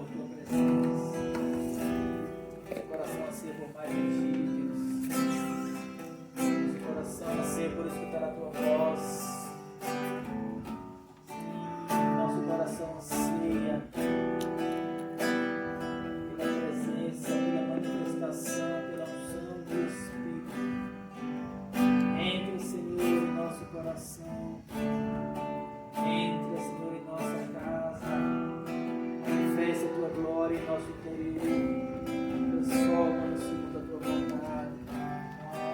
por tua presença. Esse coração anseia por mais de ti, Deus. Esse coração anseia por escutar a tua voz. Nosso coração anseia pela presença, pela manifestação, pela unção do Espírito. Entre, Senhor, em nosso coração. Entra, Senhor, em nossa casa. Manifesta a tua glória em nosso interior. Transforma-nos segundo a tua vontade.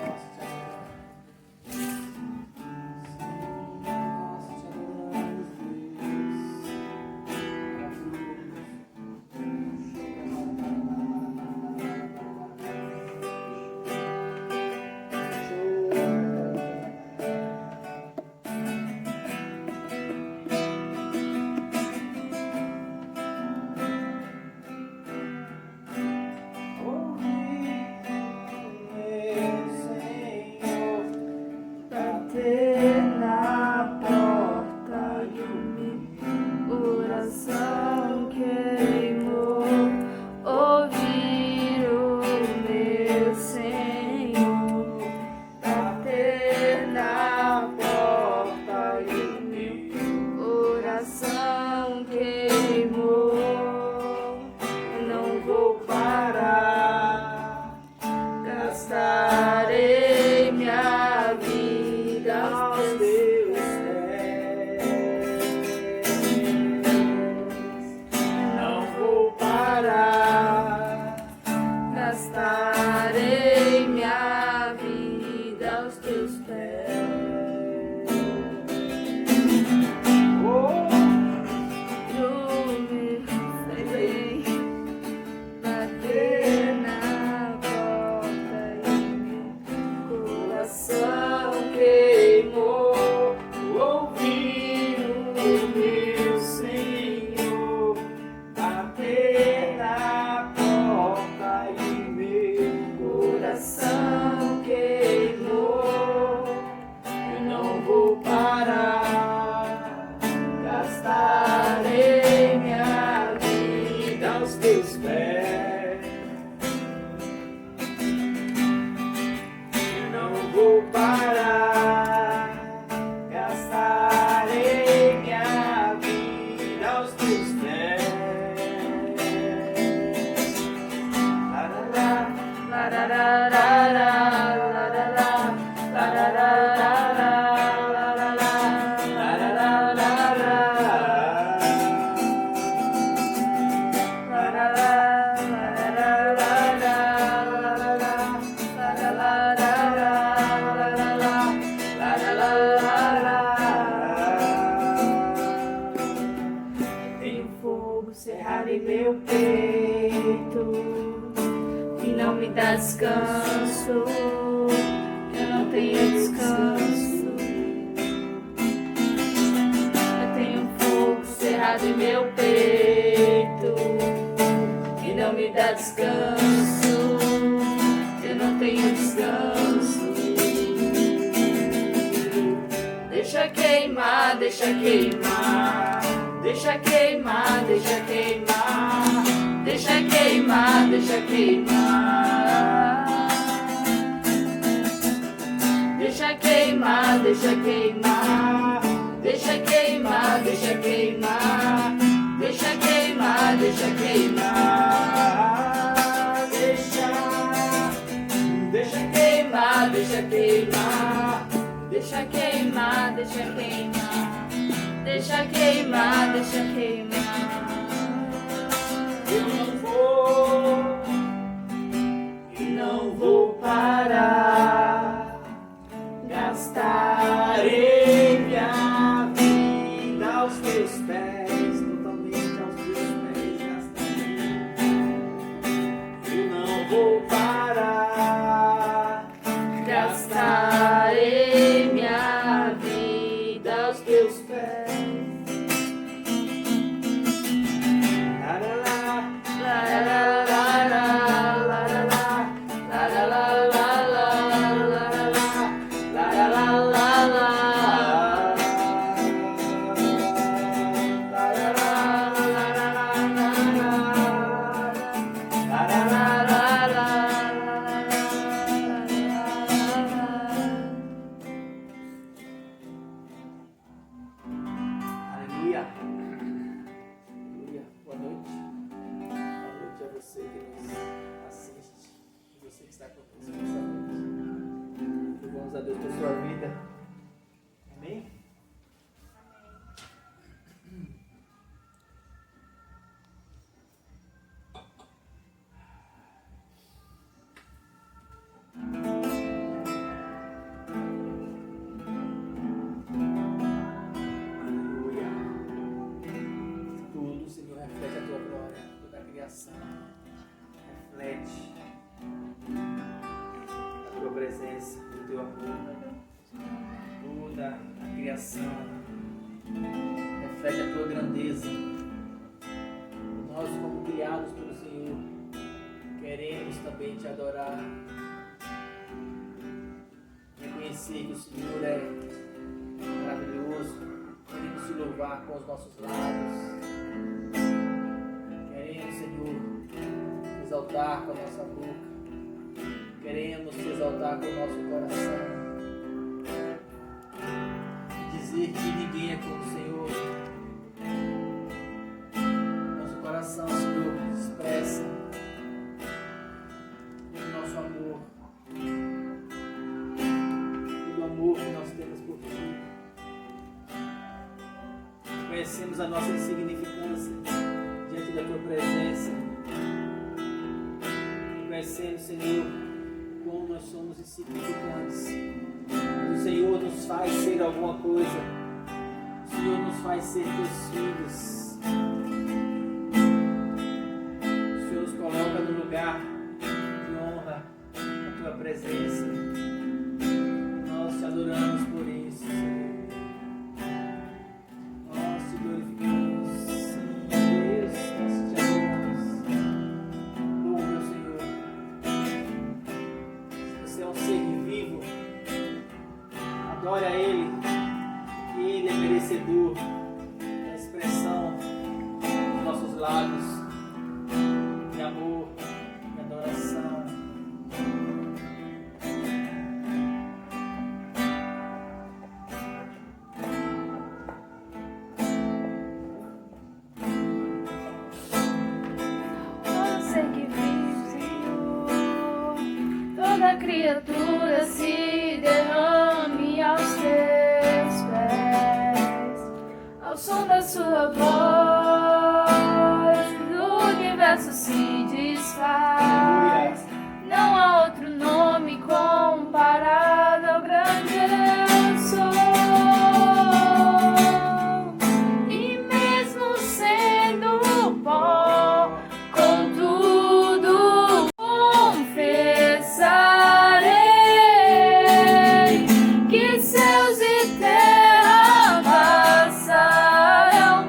Nós te adoramos. Nós te adoramos, Bater na porta e o meu coração queimou. Ouvir o meu Senhor. Bater na porta e o meu coração queimou. Eu não vou parar, gastarei minha vida aos teus pés. Não vou parar, gastarei minha vida aos teus pés. Eu me sei bater na porta e meu coração queimou. Ouvir o meu Senhor bater na porta e meu coração queimou. Eu não vou parar, gastarei minha vida aos teus pés. Eu não vou parar, gastarei minha vida aos teus pés. Larará, larará, larará, larará, Tenho fogo cerrado em meu peito que não me dá descanso. Eu não tenho descanso. Eu tenho fogo cerrado em meu peito que não me dá descanso. Eu não tenho descanso. Deixa queimar, deixa queimar. Deixa queimar, deixa queimar. Deixa queimar, deixa queimar. Deixa queimar, deixa queimar. Deixa queimar, deixa queimar. Deixa queimar, deixa queimar. Deixa queimar, deixa queimar. Deixa queimar, deixa queimar. Deixa queimar, deixa queimar. Eu não vou parar, gastarei minha vida aos teus pés, totalmente aos teus pés, gastarei. Eu não vou parar, gastarei minha vida aos teus pés. criação reflete a tua presença, o teu amor. Toda a criação reflete a tua grandeza. Nós, como criados pelo Senhor, queremos também te adorar, reconhecer que o Senhor é maravilhoso. Queremos te louvar com os nossos lábios. Queremos, Senhor, te exaltar com a nossa boca. Queremos te exaltar com o nosso coração. Dizer que ninguém é como o Senhor. Nosso coração, Senhor, expressa o nosso amor, o amor que nós temos por Ti. Conhecemos a nossa insignificância diante da Tua presença. Conhecemos, Senhor, como nós somos insignificantes. O Senhor nos faz ser alguma coisa. O Senhor nos faz ser Teus filhos. O Senhor nos coloca no lugar de honra na Tua presença. Nós te adoramos por isso, Senhor. Nós te glorificamos, sim, Deus, nós te adoramos. Oh, meu Senhor, se você é um ser vivo, adore a Ele, que Ele é merecedor da expressão dos nossos lábios de amor, de adoração. Todo ser que vive, Senhor, toda criatura se derrame aos teus pés, ao som da sua voz, o universo se desfaz. Não há outro nome comparado ao grande eu sou. E mesmo sendo pó, contudo confessarei que céus e terra passarão,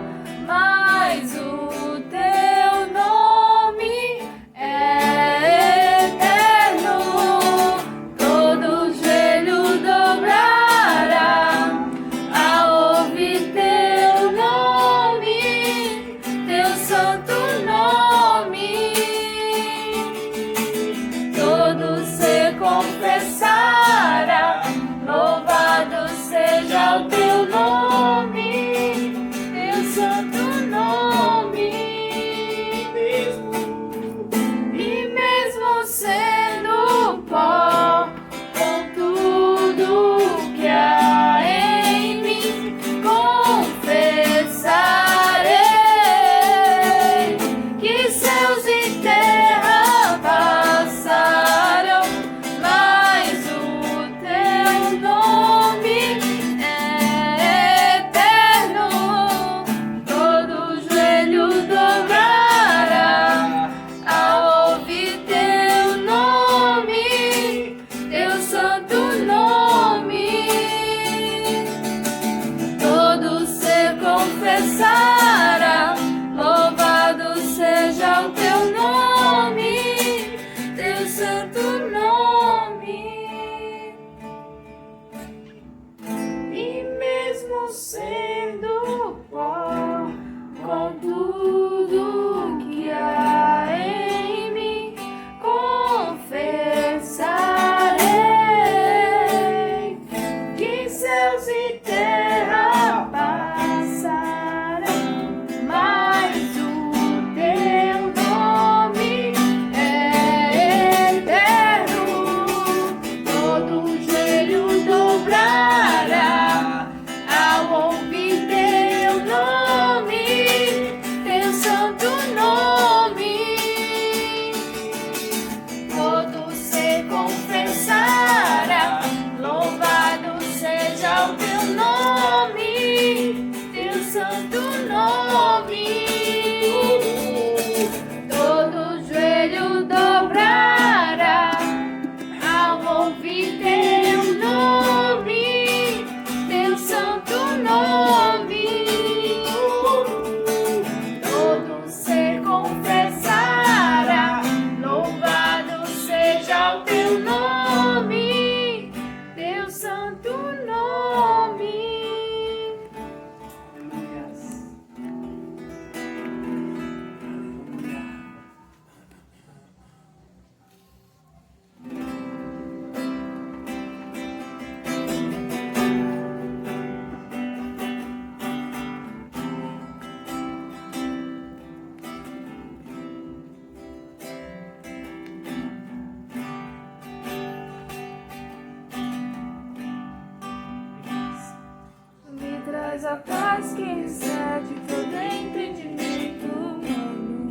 paz que excede todo entendimento humano.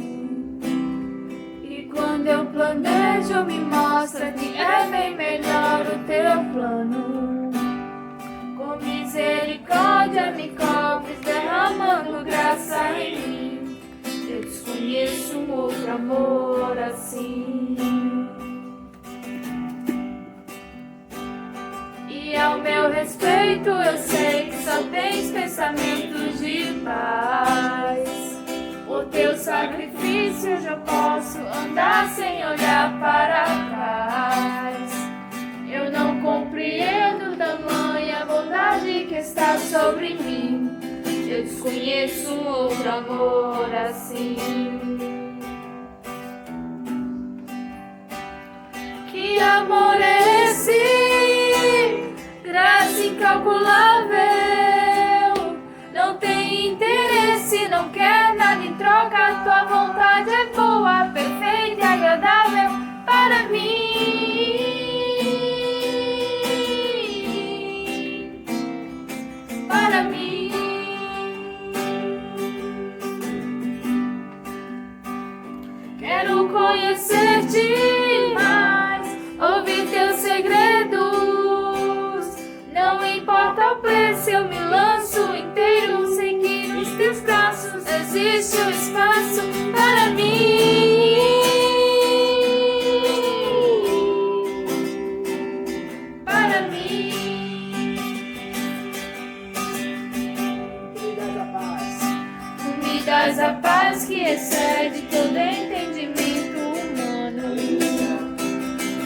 E quando eu planejo, me mostra que é bem melhor o teu plano. Com misericórdia me cobres, derramando graça em mim. Eu desconheço um outro amor assim. E ao meu respeito eu sei que só tens pensamentos de paz. O teu sacrifício eu já posso andar sem olhar para trás. Eu não compreendo tamanha bondade que está sobre mim. Eu desconheço um outro amor assim. Que amor é esse? Graça incalculável. Não tem interesse, não quer nada em troca. Tua vontade é boa, perfeita e agradável para mim. Para mim. Quero conhecer-te mais, ouvir teus segredos. Não importa o preço, eu me lanço inteiro. Sei que nos teus braços existe um espaço para mim. Para mim. Me dás a paz que excede todo entendimento humano.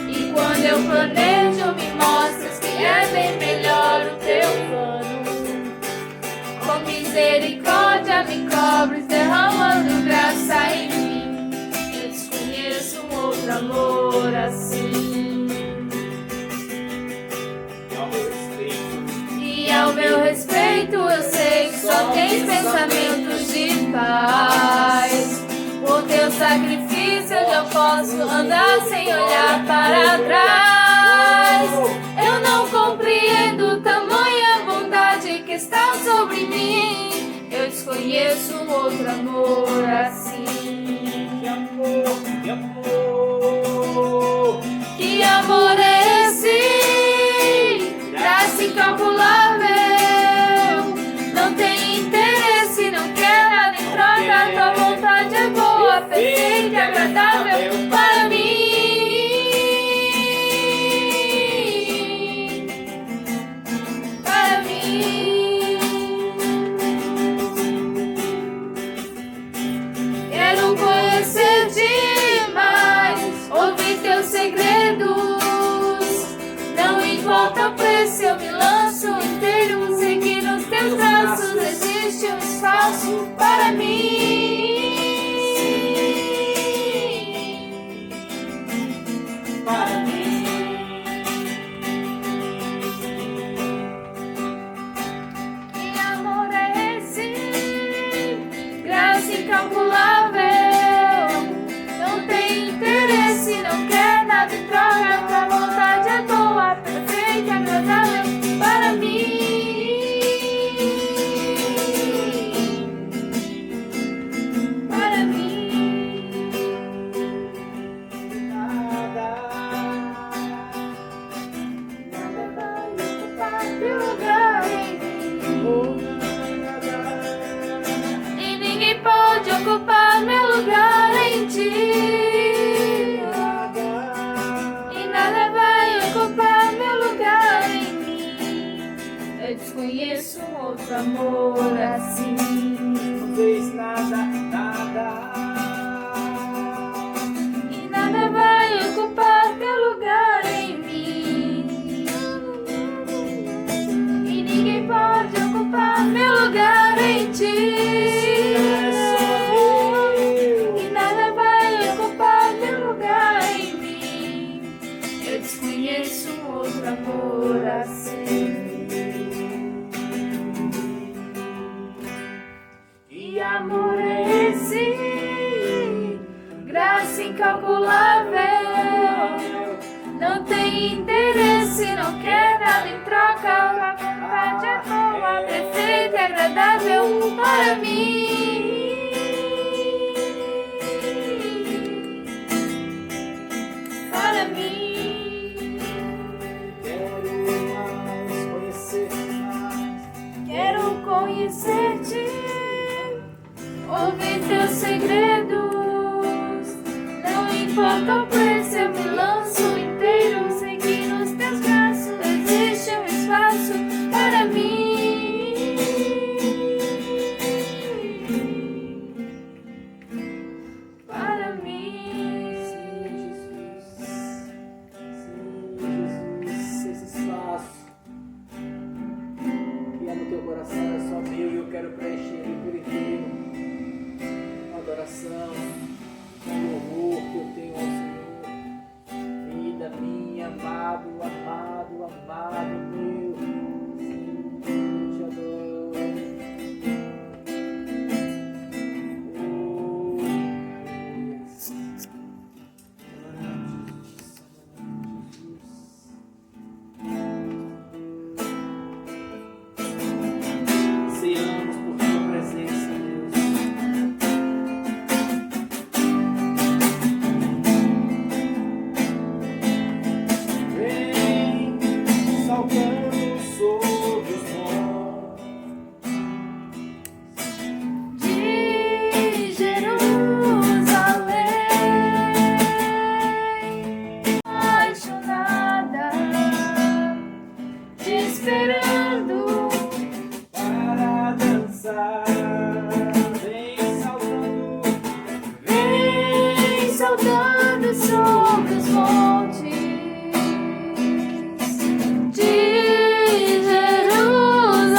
E quando eu planejo, me mostras que é bem melhor o teu plano. Com misericórdia me cobres, derramando graça em mim. Eu desconheço um outro amor assim. E ao meu respeito eu sei que só tens pensamentos de paz. O teu sacrifício eu já posso andar sem olhar para trás. Eu não compreendo tamanha bondade que está sobre mim. Eu desconheço um outro amor assim. Que amor, que amor. Que amor é esse? Graça incalculável. Não tem interesse, não quer nada em troca. Tua vontade é boa, perfeita e agradável para mim. Para mim. Quero conhecer-te mais, ouvir teus segredos. Não importa o preço, eu me lanço inteiro. Sei que nos teus braços existe um espaço para mim. Para mim. Que amor é esse? Graça incalculável. Não tem interesse, não quer nada em troca. Tua vontade é boa, perfeita e agradável para mim. Para mim. Nada Nada vai ocupar teu lugar em mim. E ninguém pode ocupar meu lugar em ti. E nada vai ocupar meu lugar em mim. Eu desconheço um outro amor assim. não fez nada, nada. E nada vai ocupar teu lugar em mim. E ninguém pode ocupar meu lugar em ti. E nada vai ocupar teu lugar em mim. Eu desconheço um outro amor assim. Que amor é esse? Graça incalculável. Não tem interesse, não quer nada em troca. A vontade é boa, perfeita agradável para mim. Para mim, quero conhecer-te, ouvir teus segredos. Não importa o preço, eu me lanço inteiro, sei que nos teus braços existe um espaço para mim. Para mim. Jesus, esse espaço que é no teu coração é só meu e eu quero preencher ele por inteiro. Uma adoração, um louvor que eu tenho ao Senhor. Vida minha, amado, amado, amado meu. Sim, eu te adoro. Ansiamos por tua presença, Deus. Vem saltando sobre os montes De Jerusalém, apaixonada, te esperando. para dançar. Vem saltando sobre os montes de Jerusalém.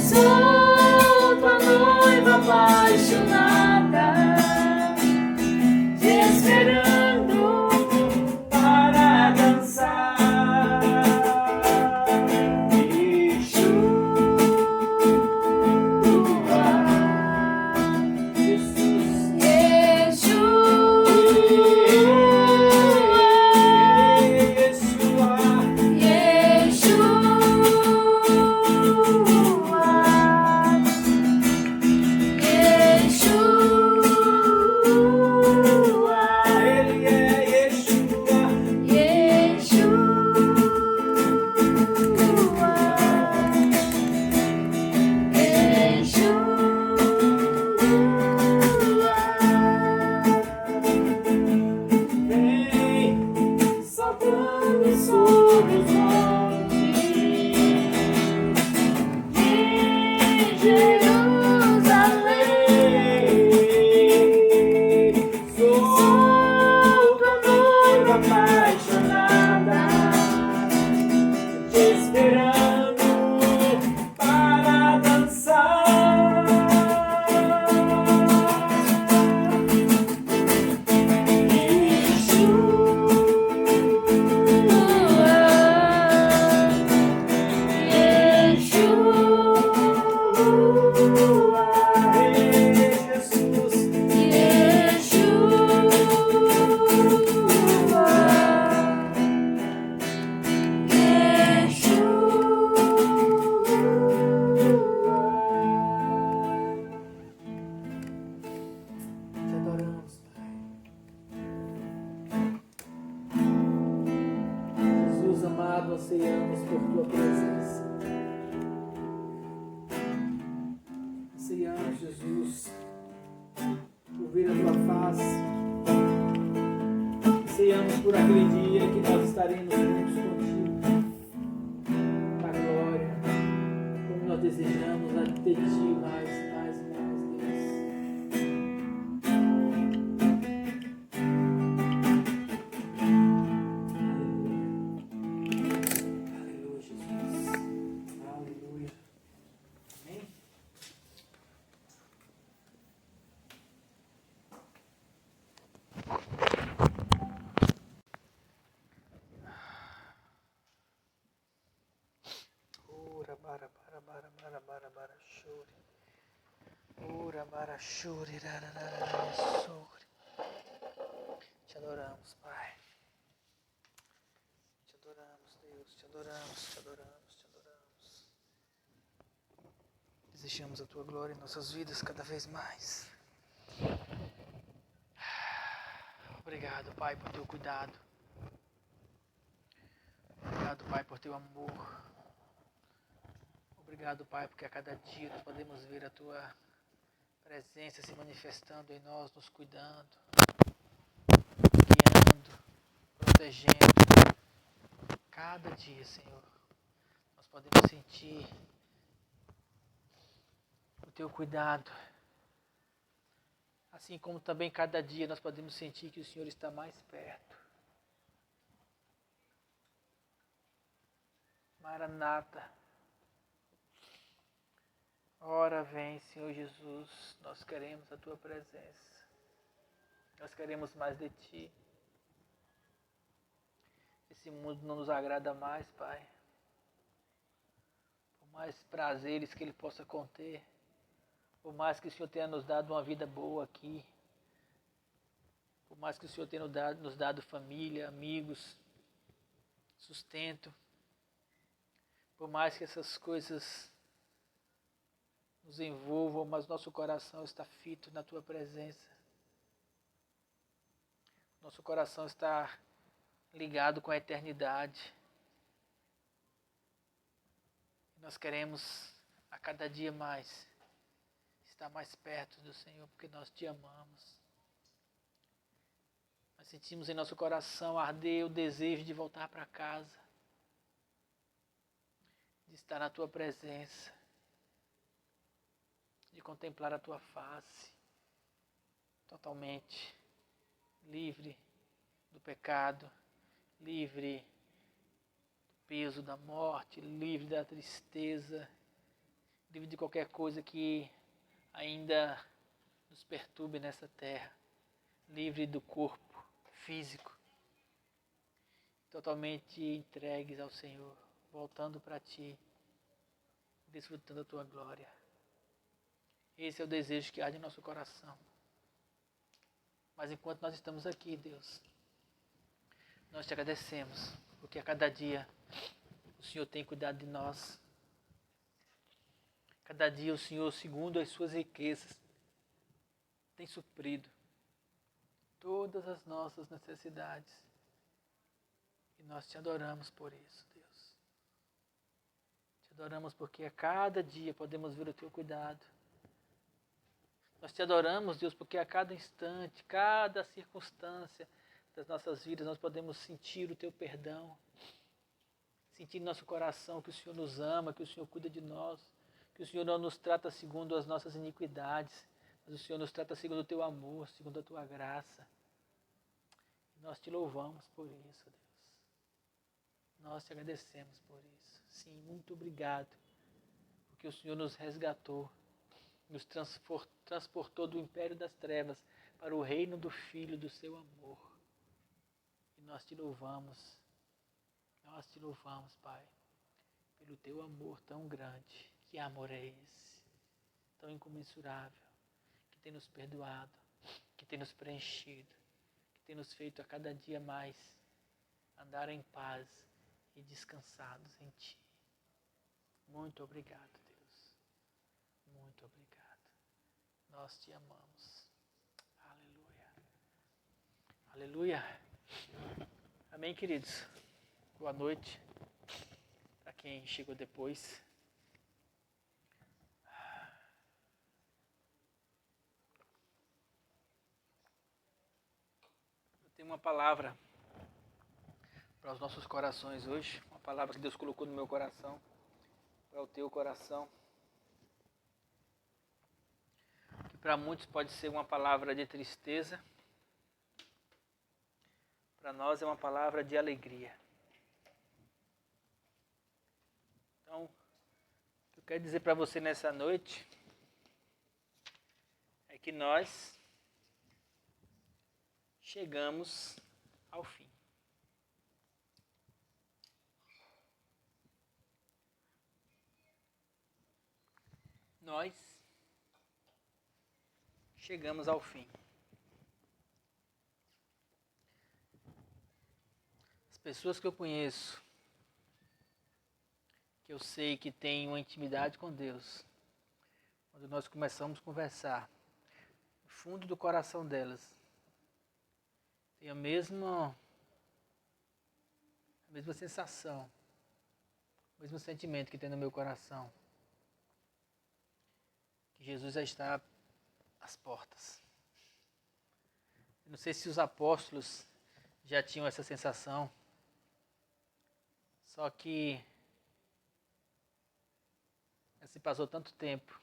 Sou tua noiva apaixonada, te esperando Para dançar. Ele é Yeshua. Vem saltando sobre os montes De Jerusalém. Sou tua noiva apaixonada, te esperando para dançar. Te adoramos, Pai. Jesus amado, ansiamos por tua presença. Ansiamos, Jesus, por ver a tua face. Ansiamos por aquele dia que nós estaremos juntos contigo. Na glória, como nós desejamos a ter ti mais, mais, mais, Deus. Aleluia, Jesus. Aleluia. Amém? Ura bara shuri. Ura bara shuri suri. Te adoramos, Pai. Te adoramos, Deus. Te adoramos, te adoramos. Desejamos a Tua glória em nossas vidas cada vez mais. Obrigado, Pai, por Teu cuidado. Obrigado, Pai, por Teu amor. Obrigado, Pai, porque a cada dia nós podemos ver a Tua presença se manifestando em nós, nos cuidando, guiando, protegendo. Cada dia, Senhor, nós podemos sentir o Teu cuidado. Assim como também cada dia nós podemos sentir que o Senhor está mais perto. Maranata. Ora vem, Senhor Jesus, nós queremos a Tua presença. Nós queremos mais de Ti. Esse mundo não nos agrada mais, Pai. Por mais prazeres que ele possa conter, por mais que o Senhor tenha nos dado uma vida boa aqui, por mais que o Senhor tenha nos dado família, amigos, sustento, por mais que essas coisas nos envolvam, mas nosso coração está fito na Tua presença. Nosso coração está ligado com a eternidade. Nós queremos a cada dia mais estar mais perto do Senhor, porque nós Te amamos. Nós sentimos em nosso coração arder o desejo de voltar para casa, de estar na Tua presença, de contemplar a Tua face, totalmente livre do pecado, livre do peso da morte, livre da tristeza, livre de qualquer coisa que ainda nos perturbe nessa terra, livre do corpo físico, totalmente entregues ao Senhor, voltando para Ti, desfrutando a Tua glória. Esse é o desejo que há em nosso coração. Mas enquanto nós estamos aqui, Deus, nós Te agradecemos, porque a cada dia o Senhor tem cuidado de nós. Cada dia o Senhor, segundo as Suas riquezas, tem suprido todas as nossas necessidades. E nós Te adoramos por isso, Deus. Te adoramos porque a cada dia podemos ver o Teu cuidado. Nós Te adoramos, Deus, porque a cada instante, cada circunstância das nossas vidas, nós podemos sentir o Teu perdão. Sentir em nosso coração que o Senhor nos ama, que o Senhor cuida de nós, que o Senhor não nos trata segundo as nossas iniquidades, mas o Senhor nos trata segundo o Teu amor, segundo a Tua graça. E nós Te louvamos por isso, Deus. Nós Te agradecemos por isso. Sim, muito obrigado, porque o Senhor nos resgatou, nos transportou do império das trevas para o reino do Filho do Seu amor. E nós Te louvamos, Pai, pelo Teu amor tão grande. Que amor é esse? Tão incomensurável, que tem nos perdoado, que tem nos preenchido, que tem nos feito a cada dia mais andar em paz e descansados em Ti. Muito obrigado, Deus. Muito obrigado. Nós Te amamos. Aleluia. Aleluia. Amém, queridos. Boa noite. Para quem chegou depois. Eu tenho uma palavra para os nossos corações hoje. Uma palavra que Deus colocou no meu coração. Para o teu coração. Que para muitos pode ser uma palavra de tristeza. Para nós é uma palavra de alegria. Então, o que eu quero dizer para você nessa noite é que nós chegamos ao fim. Nós chegamos ao fim. As pessoas que eu conheço, que eu sei que têm uma intimidade com Deus, quando nós começamos a conversar, no fundo do coração delas, tem a mesma sensação, o mesmo sentimento que tem no meu coração, que Jesus já está às portas. Eu não sei se os apóstolos já tinham essa sensação, só que se passou tanto tempo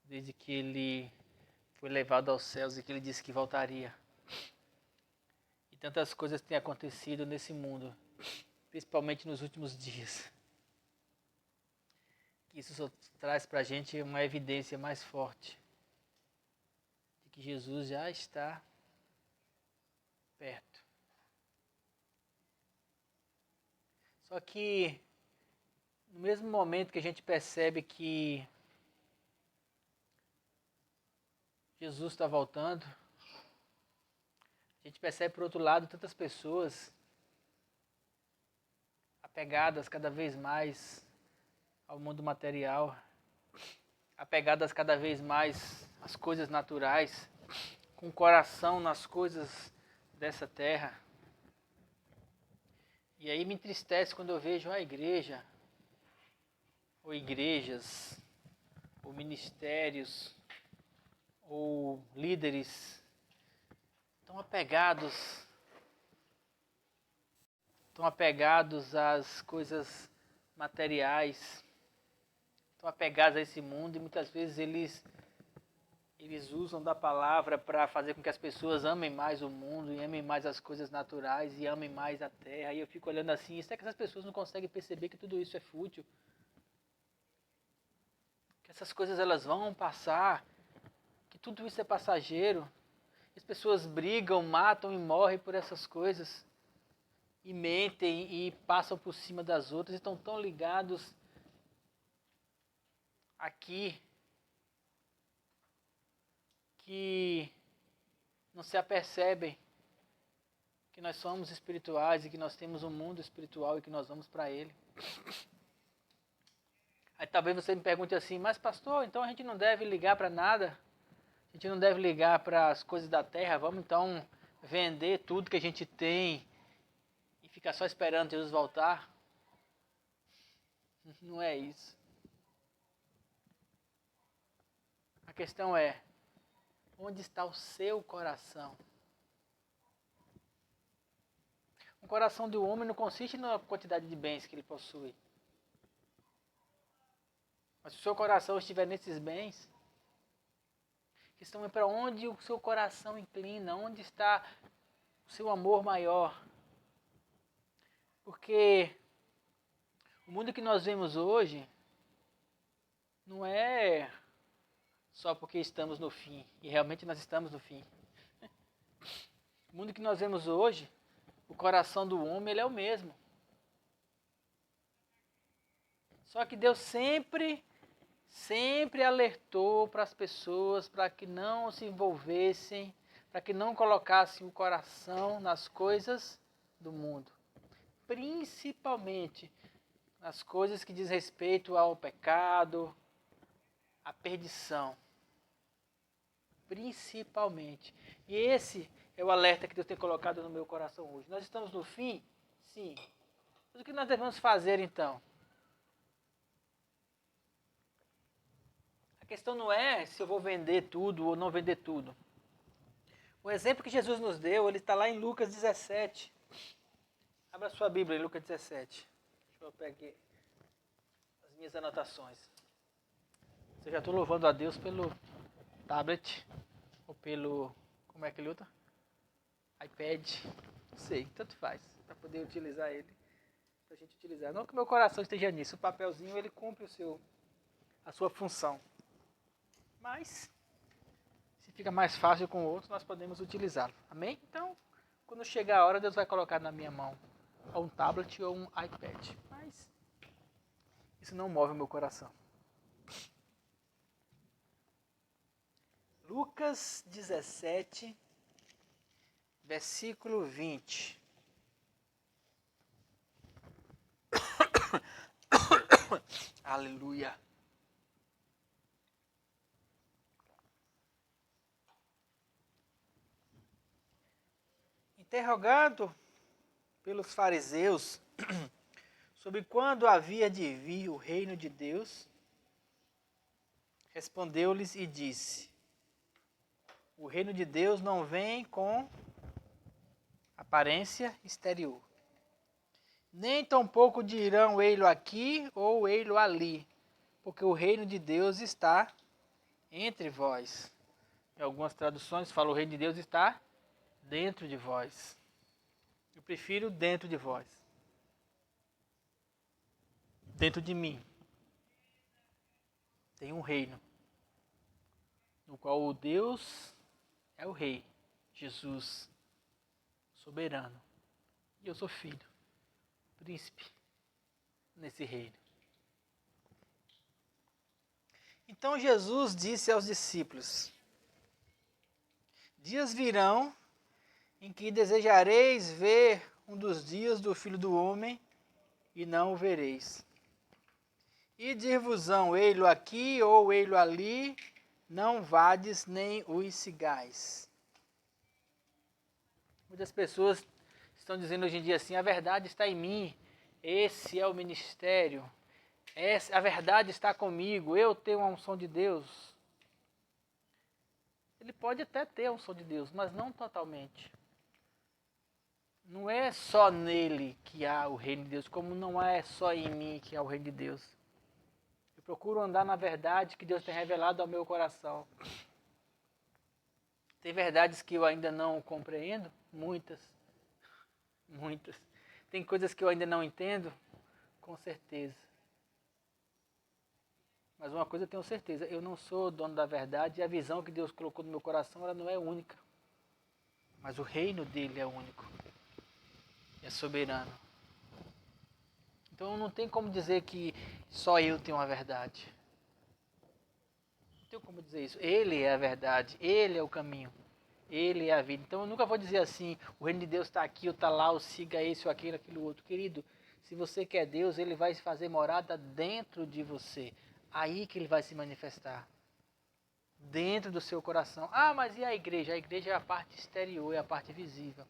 desde que ele foi levado aos céus e que ele disse que voltaria. E tantas coisas têm acontecido nesse mundo, principalmente nos últimos dias. Isso só traz para a gente uma evidência mais forte de que Jesus já está perto. Só que no mesmo momento que a gente percebe que Jesus está voltando, a gente percebe, por outro lado, tantas pessoas apegadas cada vez mais ao mundo material, apegadas cada vez mais às coisas naturais, com o coração nas coisas dessa terra. E aí me entristece quando eu vejo a igreja, ou igrejas, ou ministérios, ou líderes tão apegados às coisas materiais, tão apegados a esse mundo, e muitas vezes eles usam da palavra para fazer com que as pessoas amem mais o mundo, e amem mais as coisas naturais, e amem mais a terra. E eu fico olhando assim, será que essas pessoas não conseguem perceber que tudo isso é fútil? Que essas coisas elas vão passar, que tudo isso é passageiro. As pessoas brigam, matam e morrem por essas coisas, e mentem e passam por cima das outras, e estão tão ligados aqui que não se apercebem que nós somos espirituais e que nós temos um mundo espiritual e que nós vamos para ele. Aí talvez você me pergunte assim, mas pastor, então a gente não deve ligar para nada? A gente não deve ligar para as coisas da terra? Vamos então vender tudo que a gente tem e ficar só esperando Jesus voltar? Não é isso. A questão é, onde está o seu coração? O coração do homem não consiste na quantidade de bens que ele possui. Mas se o seu coração estiver nesses bens, a questão é para onde o seu coração inclina, onde está o seu amor maior. Porque o mundo que nós vemos hoje não é só porque estamos no fim, e realmente nós estamos no fim. O mundo que nós vemos hoje, o coração do homem ele é o mesmo. Só que Deus sempre alertou para as pessoas para que não se envolvessem, para que não colocassem o coração nas coisas do mundo. Principalmente nas coisas que diz respeito ao pecado, à perdição. Principalmente. E esse é o alerta que Deus tem colocado no meu coração hoje. Nós estamos no fim? Sim. Mas o que nós devemos fazer então? A questão não é se eu vou vender tudo ou não vender tudo. O exemplo que Jesus nos deu, ele está lá em Lucas 17. Abra sua Bíblia em Lucas 17. Deixa eu pegar aqui as minhas anotações. Eu já estou louvando a Deus pelo tablet, ou pelo, como é que ele usa? iPad, não sei, tanto faz, para poder utilizar ele, para a gente utilizar. Não que meu coração esteja nisso, o papelzinho ele cumpre a sua função. Mas, se fica mais fácil com o outro, nós podemos utilizá-lo. Amém? Então, quando chegar a hora, Deus vai colocar na minha mão ou um tablet ou um iPad. Mas, isso não move o meu coração. Lucas 17, versículo 20. Aleluia. Interrogado pelos fariseus sobre quando havia de vir o reino de Deus, respondeu-lhes e disse: o reino de Deus não vem com aparência exterior, nem tampouco dirão ei-lo aqui ou ei-lo ali, porque o reino de Deus está entre vós. Em algumas traduções fala o reino de Deus está dentro de vós. Eu prefiro dentro de vós. Dentro de mim tem um reino, no qual o Deus é o rei, Jesus, soberano. E eu sou filho, príncipe nesse reino. Então Jesus disse aos discípulos: dias virão em que desejareis ver um dos dias do Filho do Homem e não o vereis. E dir-vos-ão ei-lo aqui ou ei-lo ali, não vades nem os sigais. Muitas pessoas estão dizendo hoje em dia assim: a verdade está em mim, esse é o ministério, a verdade está comigo, eu tenho a unção de Deus. Ele pode até ter a unção de Deus, mas não totalmente. Não é só nele que há o reino de Deus, como não é só em mim que há o reino de Deus. Eu procuro andar na verdade que Deus tem revelado ao meu coração. Tem verdades que eu ainda não compreendo? Muitas. Tem coisas que eu ainda não entendo? Com certeza. Mas uma coisa eu tenho certeza, eu não sou dono da verdade e a visão que Deus colocou no meu coração, ela não é única. Mas o reino dele é único. É soberano. Então não tem como dizer que só eu tenho a verdade. Não tem como dizer isso. Ele é a verdade, ele é o caminho, ele é a vida. Então eu nunca vou dizer assim: o reino de Deus está aqui ou está lá, ou siga esse ou aquilo outro. Querido, se você quer Deus, ele vai fazer morada dentro de você. Aí que ele vai se manifestar. Dentro do seu coração. Ah, mas e a igreja? A igreja é a parte exterior, é a parte visível.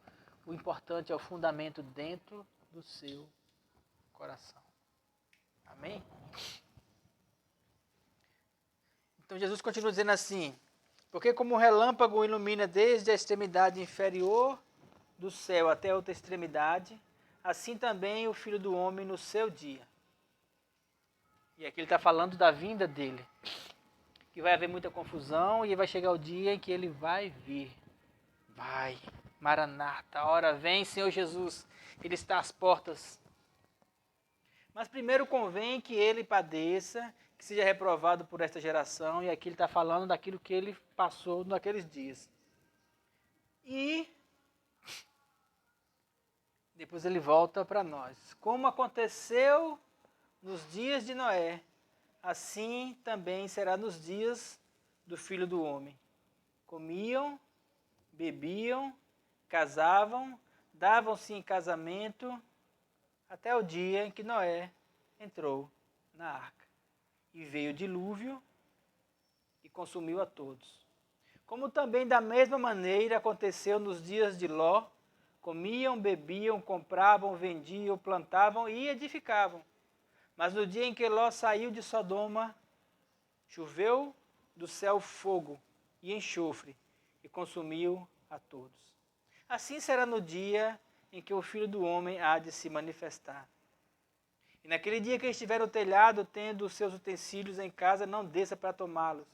O importante é o fundamento dentro do seu coração. Amém? Então Jesus continua dizendo assim: porque como o relâmpago ilumina desde a extremidade inferior do céu até a outra extremidade, assim também o Filho do Homem no seu dia. E aqui ele está falando da vinda dele. Que vai haver muita confusão e vai chegar o dia em que ele vai vir. Vai, Maranata, a hora vem, Senhor Jesus. Ele está às portas. Mas primeiro convém que ele padeça, que seja reprovado por esta geração. E aqui ele está falando daquilo que ele passou naqueles dias. E depois ele volta para nós. Como aconteceu nos dias de Noé, assim também será nos dias do Filho do Homem. Comiam, bebiam, casavam, davam-se em casamento, até o dia em que Noé entrou na arca. E veio o dilúvio e consumiu a todos. Como também da mesma maneira aconteceu nos dias de Ló, comiam, bebiam, compravam, vendiam, plantavam e edificavam. Mas no dia em que Ló saiu de Sodoma, choveu do céu fogo e enxofre, e consumiu a todos. Assim será no dia em que o Filho do Homem há de se manifestar. E naquele dia que estiver no telhado, tendo os seus utensílios em casa, não desça para tomá-los.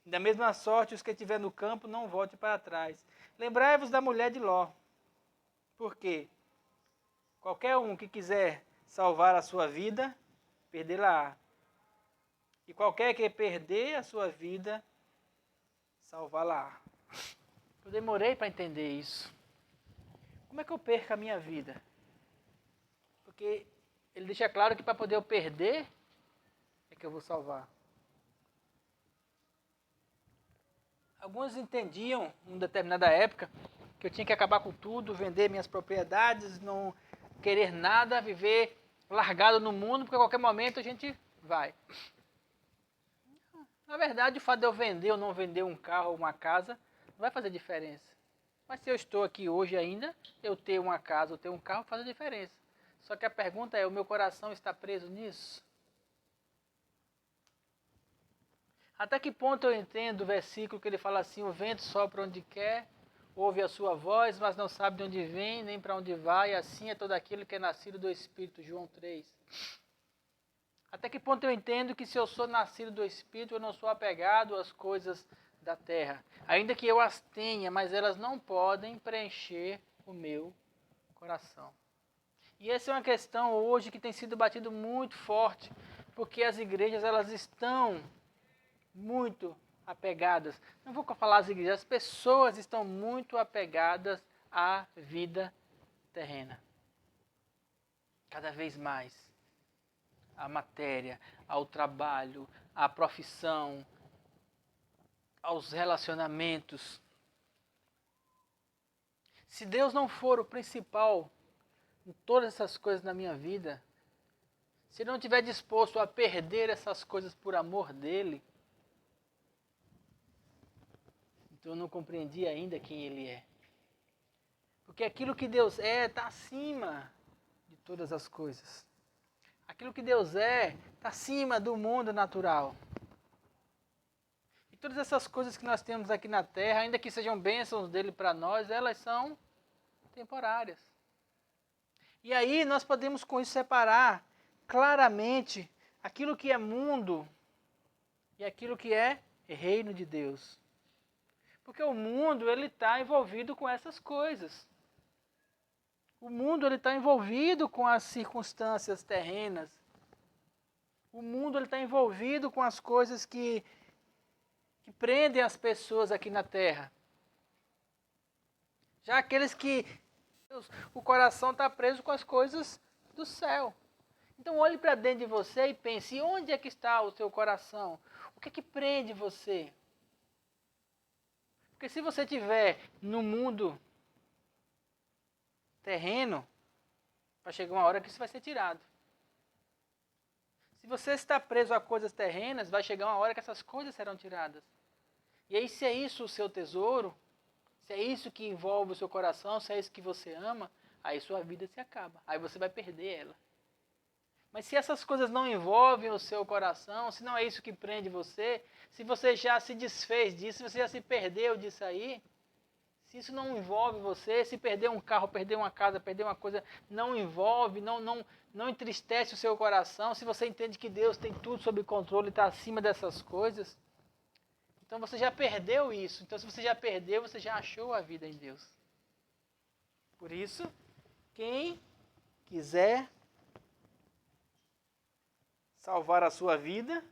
E da mesma sorte, os que estiver no campo, não volte para trás. Lembrai-vos da mulher de Ló. Por quê? Qualquer um que quiser salvar a sua vida, perdê-la-á. E qualquer que perder a sua vida, salvá-la-á. Eu demorei para entender isso. Como é que eu perco a minha vida? Porque ele deixa claro que para poder eu perder, é que eu vou salvar. Alguns entendiam, em determinada época, que eu tinha que acabar com tudo, vender minhas propriedades, não querer nada, viver largado no mundo, porque a qualquer momento a gente vai. Na verdade, o fato de eu vender ou não vender um carro ou uma casa, não vai fazer diferença. Mas se eu estou aqui hoje ainda, eu ter uma casa, eu ter um carro faz a diferença. Só que a pergunta é, o meu coração está preso nisso? Até que ponto eu entendo o versículo que ele fala assim, o vento sopra onde quer, ouve a sua voz, mas não sabe de onde vem, nem para onde vai, e assim é todo aquele que é nascido do Espírito, João 3. Até que ponto eu entendo que se eu sou nascido do Espírito, eu não sou apegado às coisas da terra. Ainda que eu as tenha, mas elas não podem preencher o meu coração. E essa é uma questão hoje que tem sido batido muito forte, porque as igrejas elas estão muito apegadas. Não vou falar as igrejas, as pessoas estão muito apegadas à vida terrena. Cada vez mais. À matéria, ao trabalho, à profissão, aos relacionamentos. Se Deus não for o principal em todas essas coisas na minha vida, se eu não estiver disposto a perder essas coisas por amor dele, então eu não compreendi ainda quem ele é. Porque aquilo que Deus é está acima de todas as coisas. Aquilo que Deus é está acima do mundo natural. E todas essas coisas que nós temos aqui na terra, ainda que sejam bênçãos dele para nós, elas são temporárias. E aí nós podemos com isso separar claramente aquilo que é mundo e aquilo que é reino de Deus. Porque o mundo ele está envolvido com essas coisas. O mundo ele está envolvido com as circunstâncias terrenas. O mundo ele está envolvido com as coisas que prendem as pessoas aqui na terra. Já aqueles que o coração está preso com as coisas do céu. Então olhe para dentro de você e pense, onde é que está o seu coração? O que é que prende você? Porque se você estiver no mundo terreno, vai chegar uma hora que isso vai ser tirado. Se você está preso a coisas terrenas, vai chegar uma hora que essas coisas serão tiradas. E aí, se é isso o seu tesouro, se é isso que envolve o seu coração, se é isso que você ama, aí sua vida se acaba. Aí você vai perder ela. Mas se essas coisas não envolvem o seu coração, se não é isso que prende você, se você já se desfez disso, se você já se perdeu disso aí, se isso não envolve você, se perder um carro, perder uma casa, perder uma coisa, não envolve, não entristece o seu coração, se você entende que Deus tem tudo sob controle e está acima dessas coisas, então você já perdeu isso. Então se você já perdeu, você já achou a vida em Deus. Por isso, quem quiser salvar a sua vida,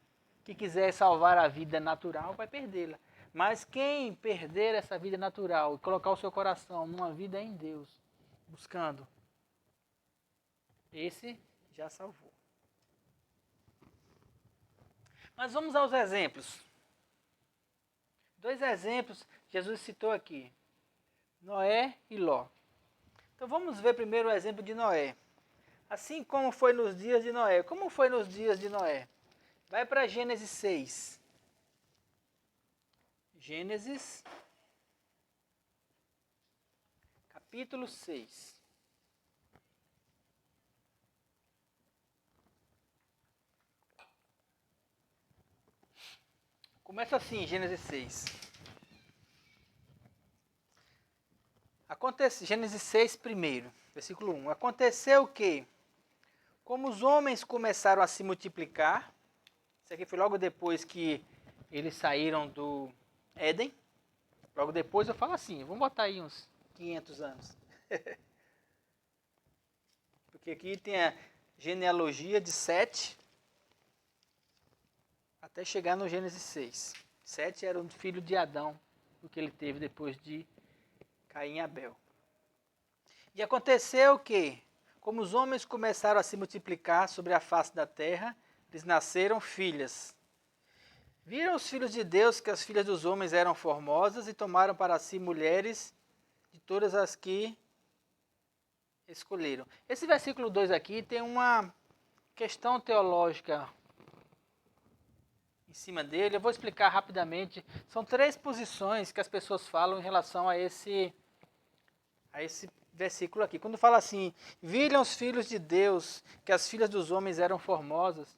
que quiser salvar a vida natural, vai perdê-la. Mas quem perder essa vida natural e colocar o seu coração numa vida em Deus, buscando, esse já salvou. Mas vamos aos exemplos. 2 exemplos Jesus citou aqui, Noé e Ló. Então vamos ver primeiro o exemplo de Noé. Assim como foi nos dias de Noé. Como foi nos dias de Noé? Vai para Gênesis 6. Gênesis, capítulo 6. Começa assim, Gênesis 6. Gênesis 6, primeiro, versículo 1. Aconteceu que, como os homens começaram a se multiplicar, isso aqui foi logo depois que eles saíram do Éden. Logo depois eu falo assim, vamos botar aí uns 500 anos. Porque aqui tem a genealogia de Sete, até chegar no Gênesis 6. Sete era o filho de Adão, o que ele teve depois de Caim e Abel. E aconteceu que, como os homens começaram a se multiplicar sobre a face da terra, lhes nasceram filhas. Viram os filhos de Deus que as filhas dos homens eram formosas e tomaram para si mulheres de todas as que escolheram. Esse versículo 2 aqui tem uma questão teológica em cima dele. Eu vou explicar rapidamente. São 3 posições que as pessoas falam em relação a esse a esse versículo aqui. Quando fala assim, viram os filhos de Deus que as filhas dos homens eram formosas,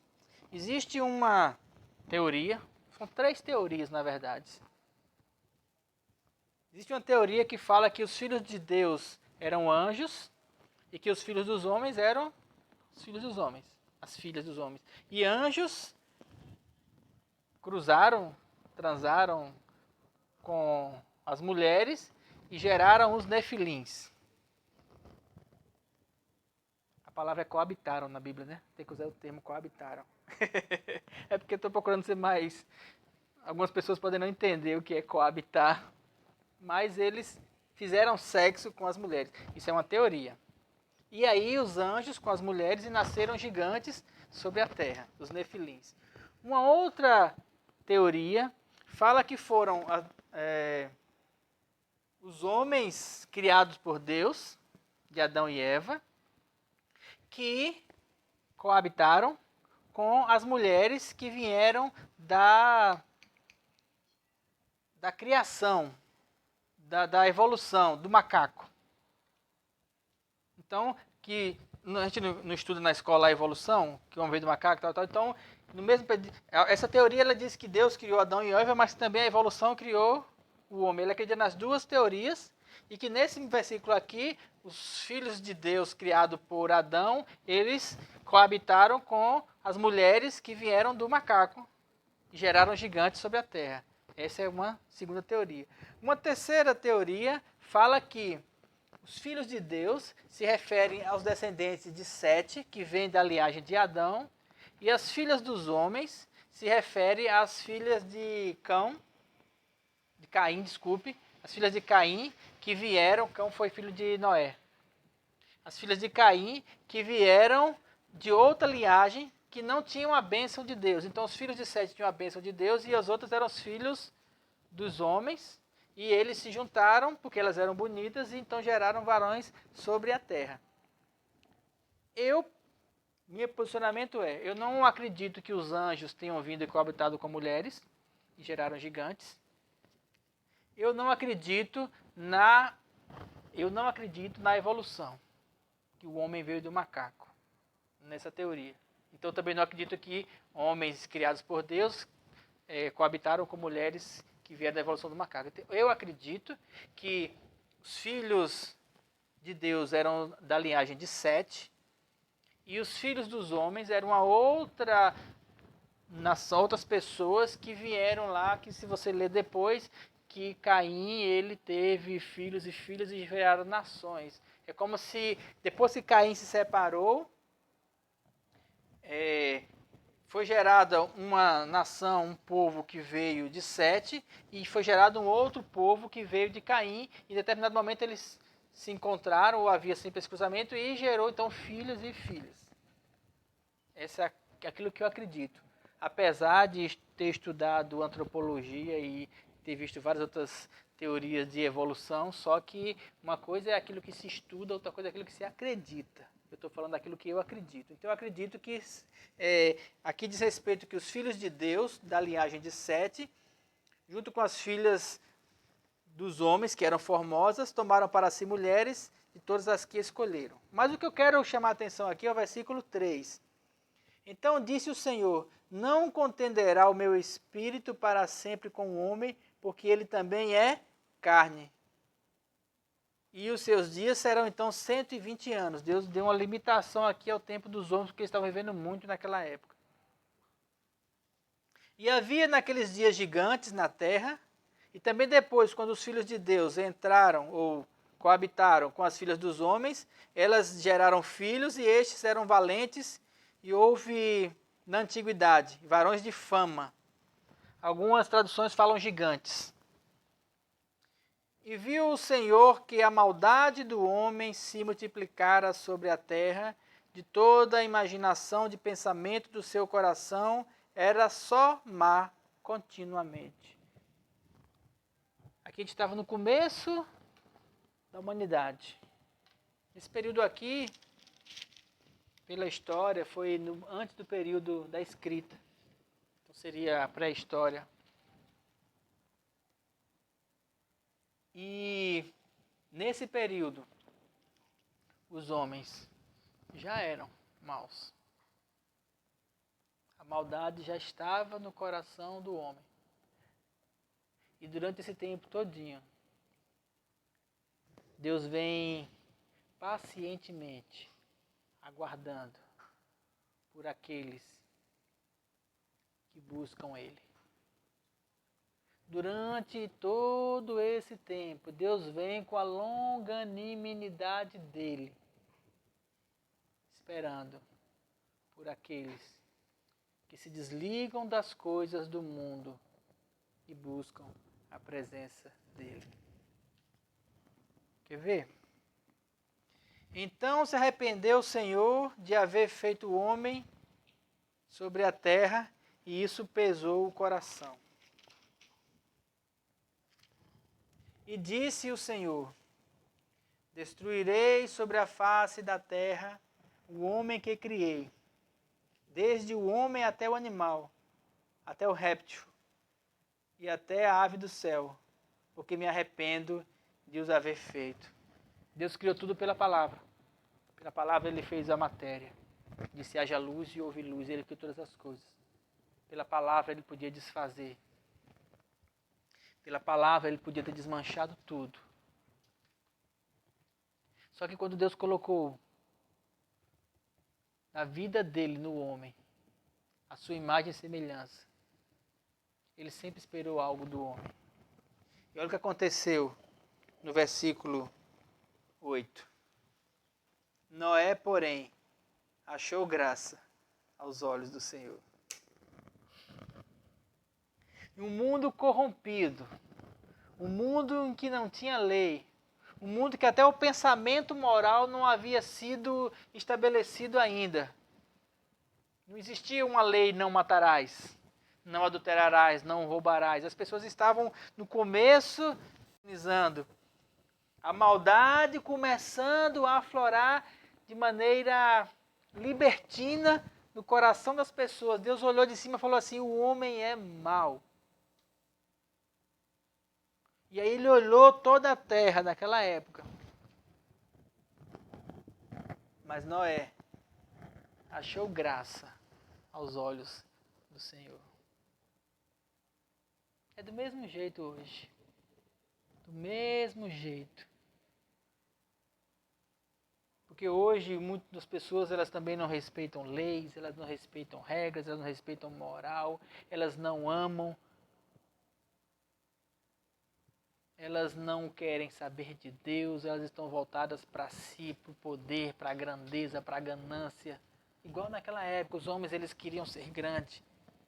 existe uma teoria, são 3 teorias na verdade. Existe uma teoria que fala que os filhos de Deus eram anjos e que os filhos dos homens eram os filhos dos homens, as filhas dos homens. E anjos cruzaram, transaram com as mulheres e geraram os nefilins. A palavra é coabitaram na Bíblia, né? Tem que usar o termo coabitaram. É porque eu estou procurando ser mais... Algumas pessoas podem não entender o que é coabitar, mas eles fizeram sexo com as mulheres. Isso é uma teoria. E aí os anjos com as mulheres e nasceram gigantes sobre a terra, os nefilins. Uma outra teoria fala que foram os homens criados por Deus, de Adão e Eva, que coabitaram com as mulheres que vieram da criação, da evolução, do macaco. Então, que a gente não estuda na escola a evolução, que o homem veio do macaco, tal. Então, essa teoria ela diz que Deus criou Adão e Eva, mas também a evolução criou o homem. Ele acredita nas 2 teorias e que nesse versículo aqui, os filhos de Deus criados por Adão, eles coabitaram com as mulheres que vieram do macaco e geraram gigantes sobre a terra. Essa é uma segunda teoria. Uma terceira teoria fala que os filhos de Deus se referem aos descendentes de Sete, que vêm da linhagem de Adão, e as filhas dos homens se referem às filhas de Caim, as filhas de Caim que vieram, Cão foi filho de Noé. As filhas de Caim que vieram de outra linhagem que não tinham a bênção de Deus. Então os filhos de Sete tinham a bênção de Deus e os outros eram os filhos dos homens. E eles se juntaram porque elas eram bonitas e então geraram varões sobre a terra. Meu posicionamento é, eu não acredito que os anjos tenham vindo e coabitado com mulheres e geraram gigantes. Eu não acredito na evolução, que o homem veio do macaco, nessa teoria. Então também não acredito que homens criados por Deus coabitaram com mulheres que vieram da evolução do macaco. Eu acredito que os filhos de Deus eram da linhagem de Sete e os filhos dos homens eram outras pessoas que vieram lá, que se você ler depois, que Caim ele teve filhos e filhas e geraram nações. É como se depois que Caim se separou, foi gerada uma nação, um povo que veio de Sete, e foi gerado um outro povo que veio de Caim. Em determinado momento eles se encontraram, ou havia sempre esse cruzamento, e gerou então filhos e filhas. Essa é aquilo que eu acredito. Apesar de ter estudado antropologia e ter visto várias outras teorias de evolução, só que uma coisa é aquilo que se estuda, outra coisa é aquilo que se acredita. Eu estou falando daquilo que eu acredito. Então eu acredito que aqui diz respeito que os filhos de Deus, da linhagem de Sete, junto com as filhas dos homens, que eram formosas, tomaram para si mulheres de todas as que escolheram. Mas o que eu quero chamar a atenção aqui é o versículo 3. Então disse o Senhor, não contenderá o meu espírito para sempre com o homem, porque ele também é carne. E os seus dias serão então 120 anos. Deus deu uma limitação aqui ao tempo dos homens, porque eles estavam vivendo muito naquela época. E havia naqueles dias gigantes na terra, e também depois, quando os filhos de Deus entraram ou coabitaram com as filhas dos homens, elas geraram filhos e estes eram valentes, e houve na antiguidade varões de fama. Algumas traduções falam gigantes. E viu o Senhor que a maldade do homem se multiplicara sobre a terra, de toda a imaginação de pensamento do seu coração era só má continuamente. Aqui a gente estava no começo da humanidade. Esse período aqui, pela história, foi antes do período da escrita. Então seria a pré-história. E Nesse período, os homens já eram maus. A maldade já estava no coração do homem. E durante esse tempo todinho, Deus vem pacientemente aguardando por aqueles que buscam Ele. Durante todo esse tempo, Deus vem com a longanimidade dEle, esperando por aqueles que se desligam das coisas do mundo e buscam a presença dEle. Quer ver? Então se arrependeu o Senhor de haver feito o homem sobre a terra, e isso pesou o coração. E disse o Senhor: destruirei sobre a face da terra o homem que criei, desde o homem até o animal, até o réptil e até a ave do céu, porque me arrependo de os haver feito. Deus criou tudo pela palavra. Pela palavra Ele fez a matéria. Disse haja luz e houve luz. Ele criou todas as coisas. Pela palavra Ele podia desfazer. Pela palavra Ele podia ter desmanchado tudo. Só que quando Deus colocou na vida dele, no homem, a sua imagem e semelhança, Ele sempre esperou algo do homem. E olha o que aconteceu no versículo 8. Noé, porém, achou graça aos olhos do Senhor. Um mundo corrompido, um mundo em que não tinha lei, um mundo que até o pensamento moral não havia sido estabelecido ainda. Não existia uma lei, não matarás, não adulterarás, não roubarás. As pessoas estavam no começo, a maldade começando a aflorar de maneira libertina no coração das pessoas. Deus olhou de cima e falou assim: o homem é mau. E aí Ele olhou toda a terra naquela época. Mas Noé achou graça aos olhos do Senhor. É do mesmo jeito hoje. Do mesmo jeito. Porque hoje muitas das pessoas elas também não respeitam leis, elas não respeitam regras, elas não respeitam moral, elas não amam. Elas não querem saber de Deus, elas estão voltadas para si, para o poder, para a grandeza, para a ganância. Igual naquela época, os homens eles queriam ser grandes.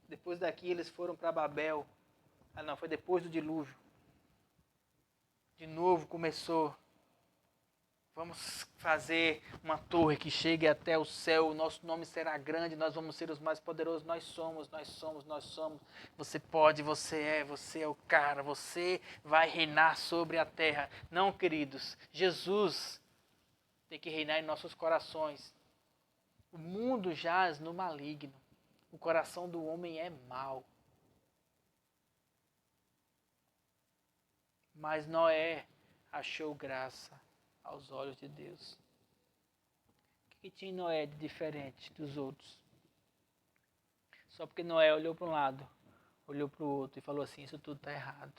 Depois daqui eles foram para Babel. Ah não, foi depois do dilúvio. De novo começou. Vamos fazer uma torre que chegue até o céu, o nosso nome será grande, nós vamos ser os mais poderosos, nós somos. Você pode, você é o cara, você vai reinar sobre a terra. Não, queridos, Jesus tem que reinar em nossos corações. O mundo jaz no maligno, o coração do homem é mau. Mas Noé achou graça aos olhos de Deus. O que tinha em Noé de diferente dos outros? Só porque Noé olhou para um lado, olhou para o outro e falou assim: isso tudo está errado.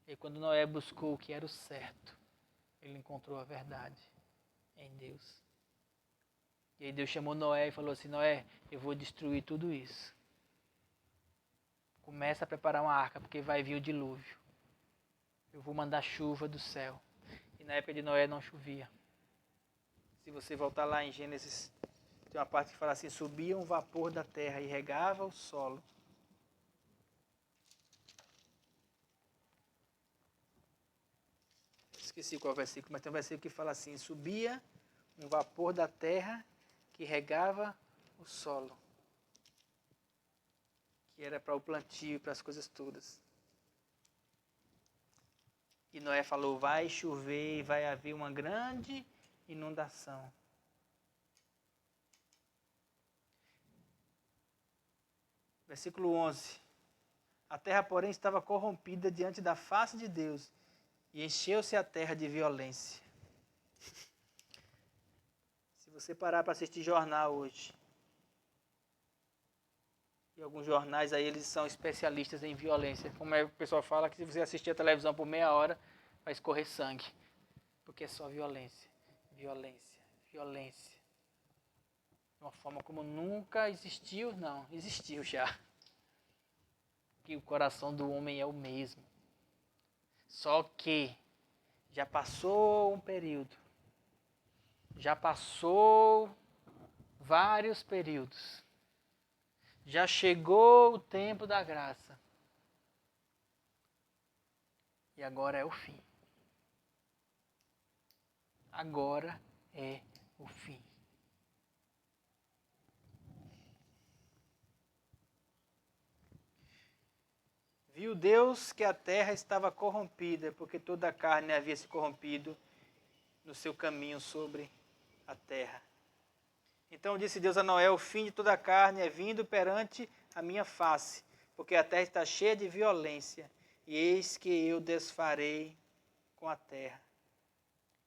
E quando Noé buscou o que era o certo, ele encontrou a verdade em Deus. E aí Deus chamou Noé e falou assim: Noé, eu vou destruir tudo isso. Começa a preparar uma arca, porque vai vir o dilúvio. Eu vou mandar chuva do céu. E na época de Noé não chovia. Se você voltar lá em Gênesis, tem uma parte que fala assim: subia um vapor da terra e regava o solo. Esqueci qual versículo, mas tem um versículo que fala assim: subia um vapor da terra que regava o solo. Que era para o plantio, para as coisas todas. E Noé falou: vai chover e vai haver uma grande inundação. Versículo 11. A terra, porém, estava corrompida diante da face de Deus, E encheu-se a terra de violência. Se você parar para assistir jornal hoje, e alguns jornais aí eles são especialistas em violência. Como o pessoal fala que se você assistir a televisão por meia hora, vai escorrer sangue. Porque é só violência, violência, violência. De uma forma como nunca existiu, não, existiu já. Que o coração do homem é o mesmo. Só que já passou um período. Já passou vários períodos. Já chegou o tempo da graça. E agora é o fim. Agora é o fim. Viu Deus que a terra estava corrompida, porque toda a carne havia se corrompido no seu caminho sobre a terra. Então disse Deus a Noé: o fim de toda a carne é vindo perante a minha face, porque a terra está cheia de violência, e eis que eu desfarei com a terra.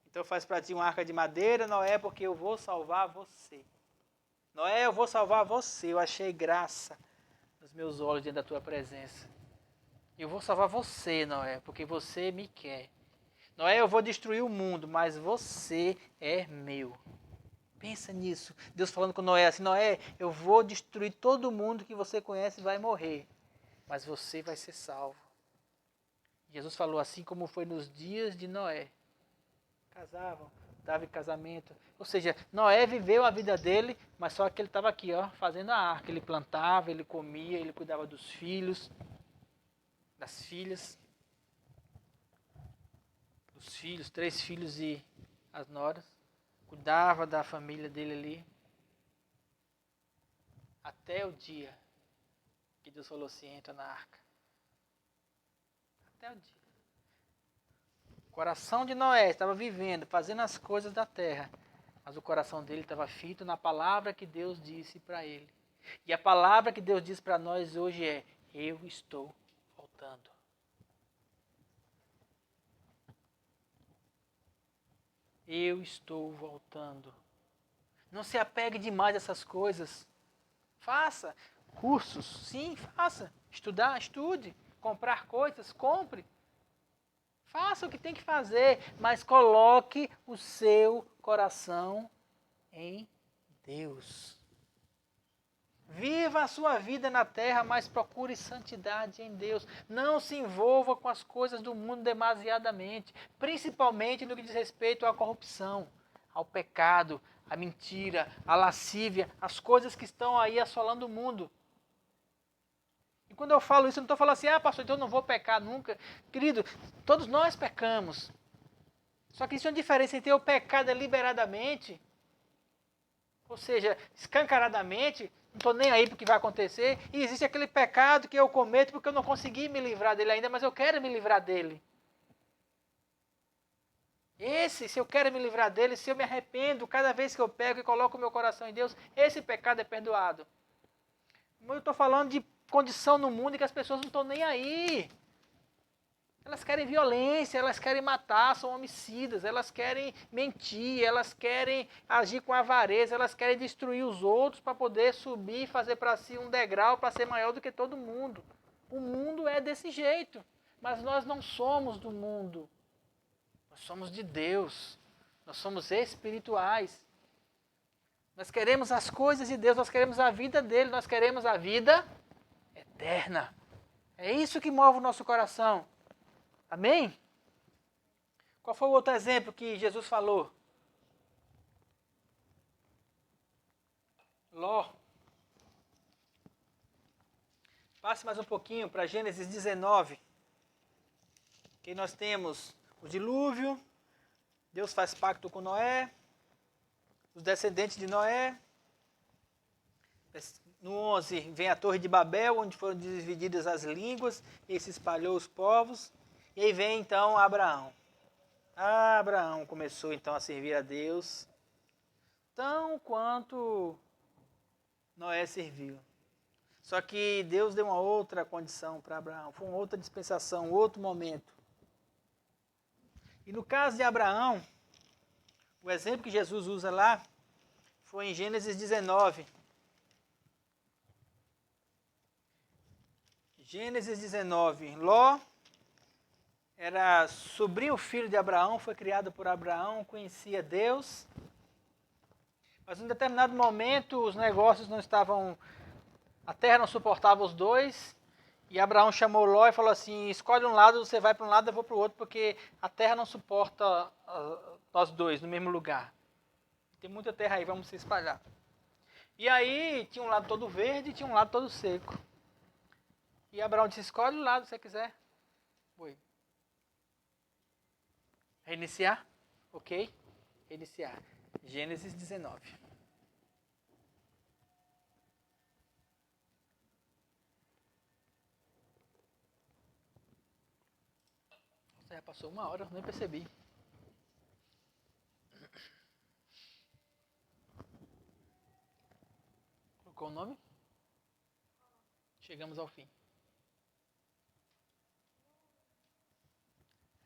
Então faz para ti uma arca de madeira, Noé, porque eu vou salvar você. Noé, eu vou salvar você. Eu achei graça nos meus olhos diante da tua presença. Eu vou salvar você, Noé, porque você me quer. Noé, eu vou destruir o mundo, mas você é meu. Pensa nisso. Deus falando com Noé assim: Noé, eu vou destruir todo mundo que você conhece e vai morrer, mas você vai ser salvo. Jesus falou assim como foi nos dias de Noé. Casavam, dava em casamento. Ou seja, Noé viveu a vida dele, mas só que ele estava aqui, ó, fazendo a arca. Ele plantava, ele comia, ele cuidava dos filhos, das filhas, dos filhos, 3 filhos e as noras. Cuidava da família dele ali. Até o dia que Deus falou assim: entra na arca. Até o dia. O coração de Noé estava vivendo, fazendo as coisas da terra. Mas o coração dele estava fito na palavra que Deus disse para ele. E a palavra que Deus diz para nós hoje é: eu estou voltando. Eu estou voltando. Não se apegue demais a essas coisas. Faça cursos, sim, faça. Estudar, estude. Comprar coisas, compre. Faça o que tem que fazer, mas coloque o seu coração em Deus. Viva a sua vida na terra, mas procure santidade em Deus. Não se envolva com as coisas do mundo demasiadamente, principalmente no que diz respeito à corrupção, ao pecado, à mentira, à lascívia, as coisas que estão aí assolando o mundo. E quando eu falo isso, eu não estou falando assim: pastor, então eu não vou pecar nunca. Querido, todos nós pecamos. Só que existe uma diferença entre eu pecar deliberadamente, ou seja, escancaradamente, não estou nem aí para o que vai acontecer, e existe aquele pecado que eu cometo porque eu não consegui me livrar dele ainda, mas eu quero me livrar dele. Se eu quero me livrar dele, se eu me arrependo cada vez que eu pego e coloco o meu coração em Deus, esse pecado é perdoado. Eu estou falando de condição no mundo em que as pessoas não estão nem aí. Elas querem violência, elas querem matar, são homicidas, elas querem mentir, elas querem agir com avareza, elas querem destruir os outros para poder subir e fazer para si um degrau para ser maior do que todo mundo. O mundo é desse jeito, mas nós não somos do mundo. Nós somos de Deus, nós somos espirituais. Nós queremos as coisas de Deus, nós queremos a vida dele, nós queremos a vida eterna. É isso que move o nosso coração. Amém? Qual foi o outro exemplo que Jesus falou? Ló. Passe mais um pouquinho para Gênesis 19. Que nós temos o dilúvio, Deus faz pacto com Noé, os descendentes de Noé. No 11 vem a Torre de Babel, onde foram divididas as línguas e se espalhou os povos. E aí vem então Abraão. Abraão começou então a servir a Deus, tão quanto Noé serviu. Só que Deus deu uma outra condição para Abraão, foi uma outra dispensação, outro momento. E no caso de Abraão, o exemplo que Jesus usa lá foi em Gênesis 19. Gênesis 19. Ló era sobrinho filho de Abraão, foi criado por Abraão, conhecia Deus. Mas em um determinado momento os negócios não estavam... A terra não suportava os dois. E Abraão chamou Ló e falou assim, escolhe um lado, você vai para um lado, eu vou para o outro, porque a terra não suporta nós dois no mesmo lugar. Tem muita terra aí, vamos se espalhar. E aí tinha um lado todo verde e tinha um lado todo seco. E Abraão disse, escolhe o lado que você quiser. Foi. Reiniciar? Ok? Reiniciar. Gênesis 19. Já passou 1 hora, nem percebi. Colocou o nome? Chegamos ao fim.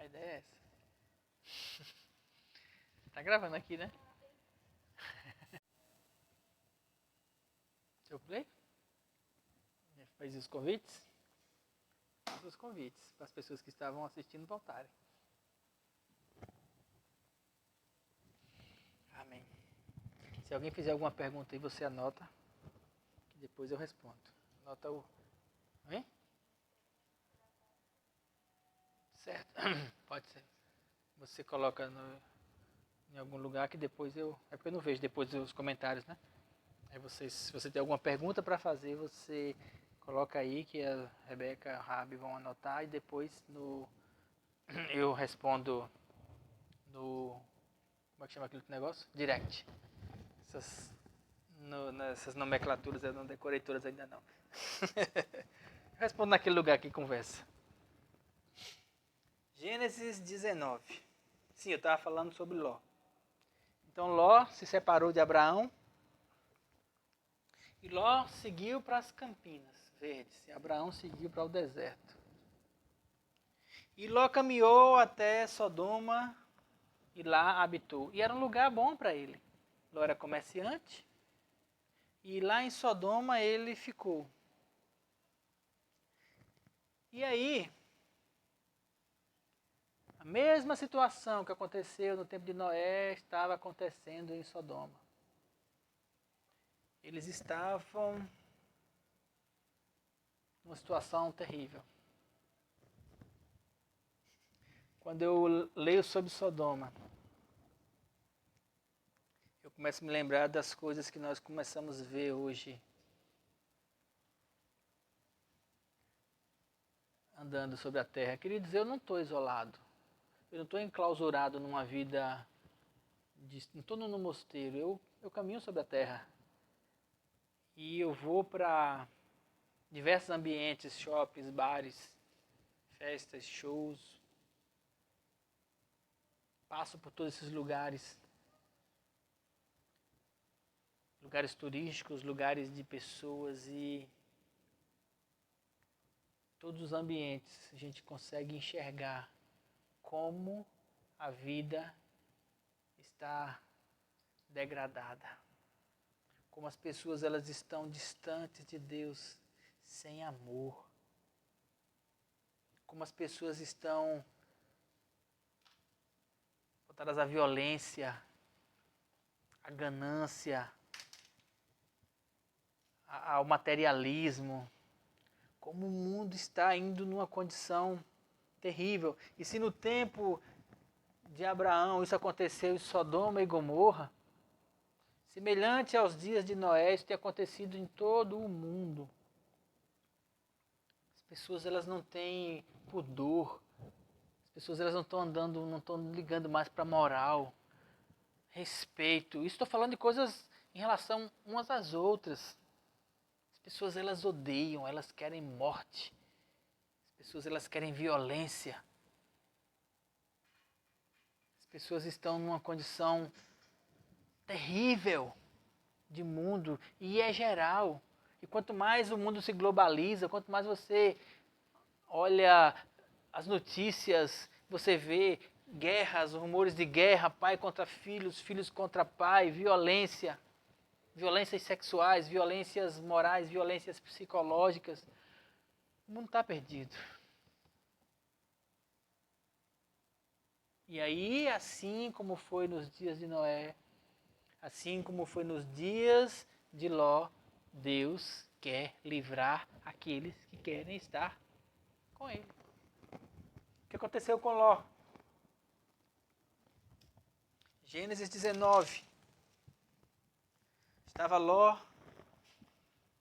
A ideia é essa. Tá gravando aqui, né? Seu play? Faz os convites? Faz os convites para as pessoas que estavam assistindo voltarem. Amém. Se alguém fizer alguma pergunta aí, você anota, que depois eu respondo. Anota o... Hein? Certo. Pode ser. Você coloca em algum lugar que depois eu... É porque eu não vejo depois os comentários, né? Aí se você tem alguma pergunta para fazer, você coloca aí que a Rebeca e a Rabi vão anotar e depois eu respondo no... Como é que chama aquele negócio? Direct. Nessas nomenclaturas eu não decorei todas ainda não. Respondo naquele lugar que conversa. Gênesis 19. Sim, eu estava falando sobre Ló. Então Ló se separou de Abraão e Ló seguiu para as campinas verdes e Abraão seguiu para o deserto. E Ló caminhou até Sodoma e lá habitou. E era um lugar bom para ele. Ló era comerciante e lá em Sodoma ele ficou. E aí, a mesma situação que aconteceu no tempo de Noé estava acontecendo em Sodoma. Eles estavam numa situação terrível. Quando eu leio sobre Sodoma, eu começo a me lembrar das coisas que nós começamos a ver hoje, andando sobre a terra. Queridos, eu não estou isolado. Eu não estou enclausurado numa vida, não estou no mosteiro, eu caminho sobre a terra. E eu vou para diversos ambientes, shoppings, bares, festas, shows. Passo por todos esses lugares. Lugares turísticos, lugares de pessoas e todos os ambientes a gente consegue enxergar como a vida está degradada. Como as pessoas elas estão distantes de Deus, sem amor. Como as pessoas estão voltadas à violência, à ganância, ao materialismo. Como o mundo está indo numa condição terrível. E se no tempo de Abraão isso aconteceu em Sodoma e Gomorra, semelhante aos dias de Noé, isso tem acontecido em todo o mundo. As pessoas elas não têm pudor. As pessoas elas não estão andando, não estão ligando mais para moral, respeito. Isso estou falando de coisas em relação umas às outras. As pessoas elas odeiam, elas querem morte. As pessoas elas querem violência. As pessoas estão numa condição terrível de mundo e é geral. E quanto mais o mundo se globaliza, quanto mais você olha as notícias, você vê guerras, rumores de guerra, pai contra filhos, filhos contra pai, violência, violências sexuais, violências morais, violências psicológicas. O mundo está perdido. E aí, assim como foi nos dias de Noé, assim como foi nos dias de Ló, Deus quer livrar aqueles que querem estar com Ele. O que aconteceu com Ló? Gênesis 19. Estava Ló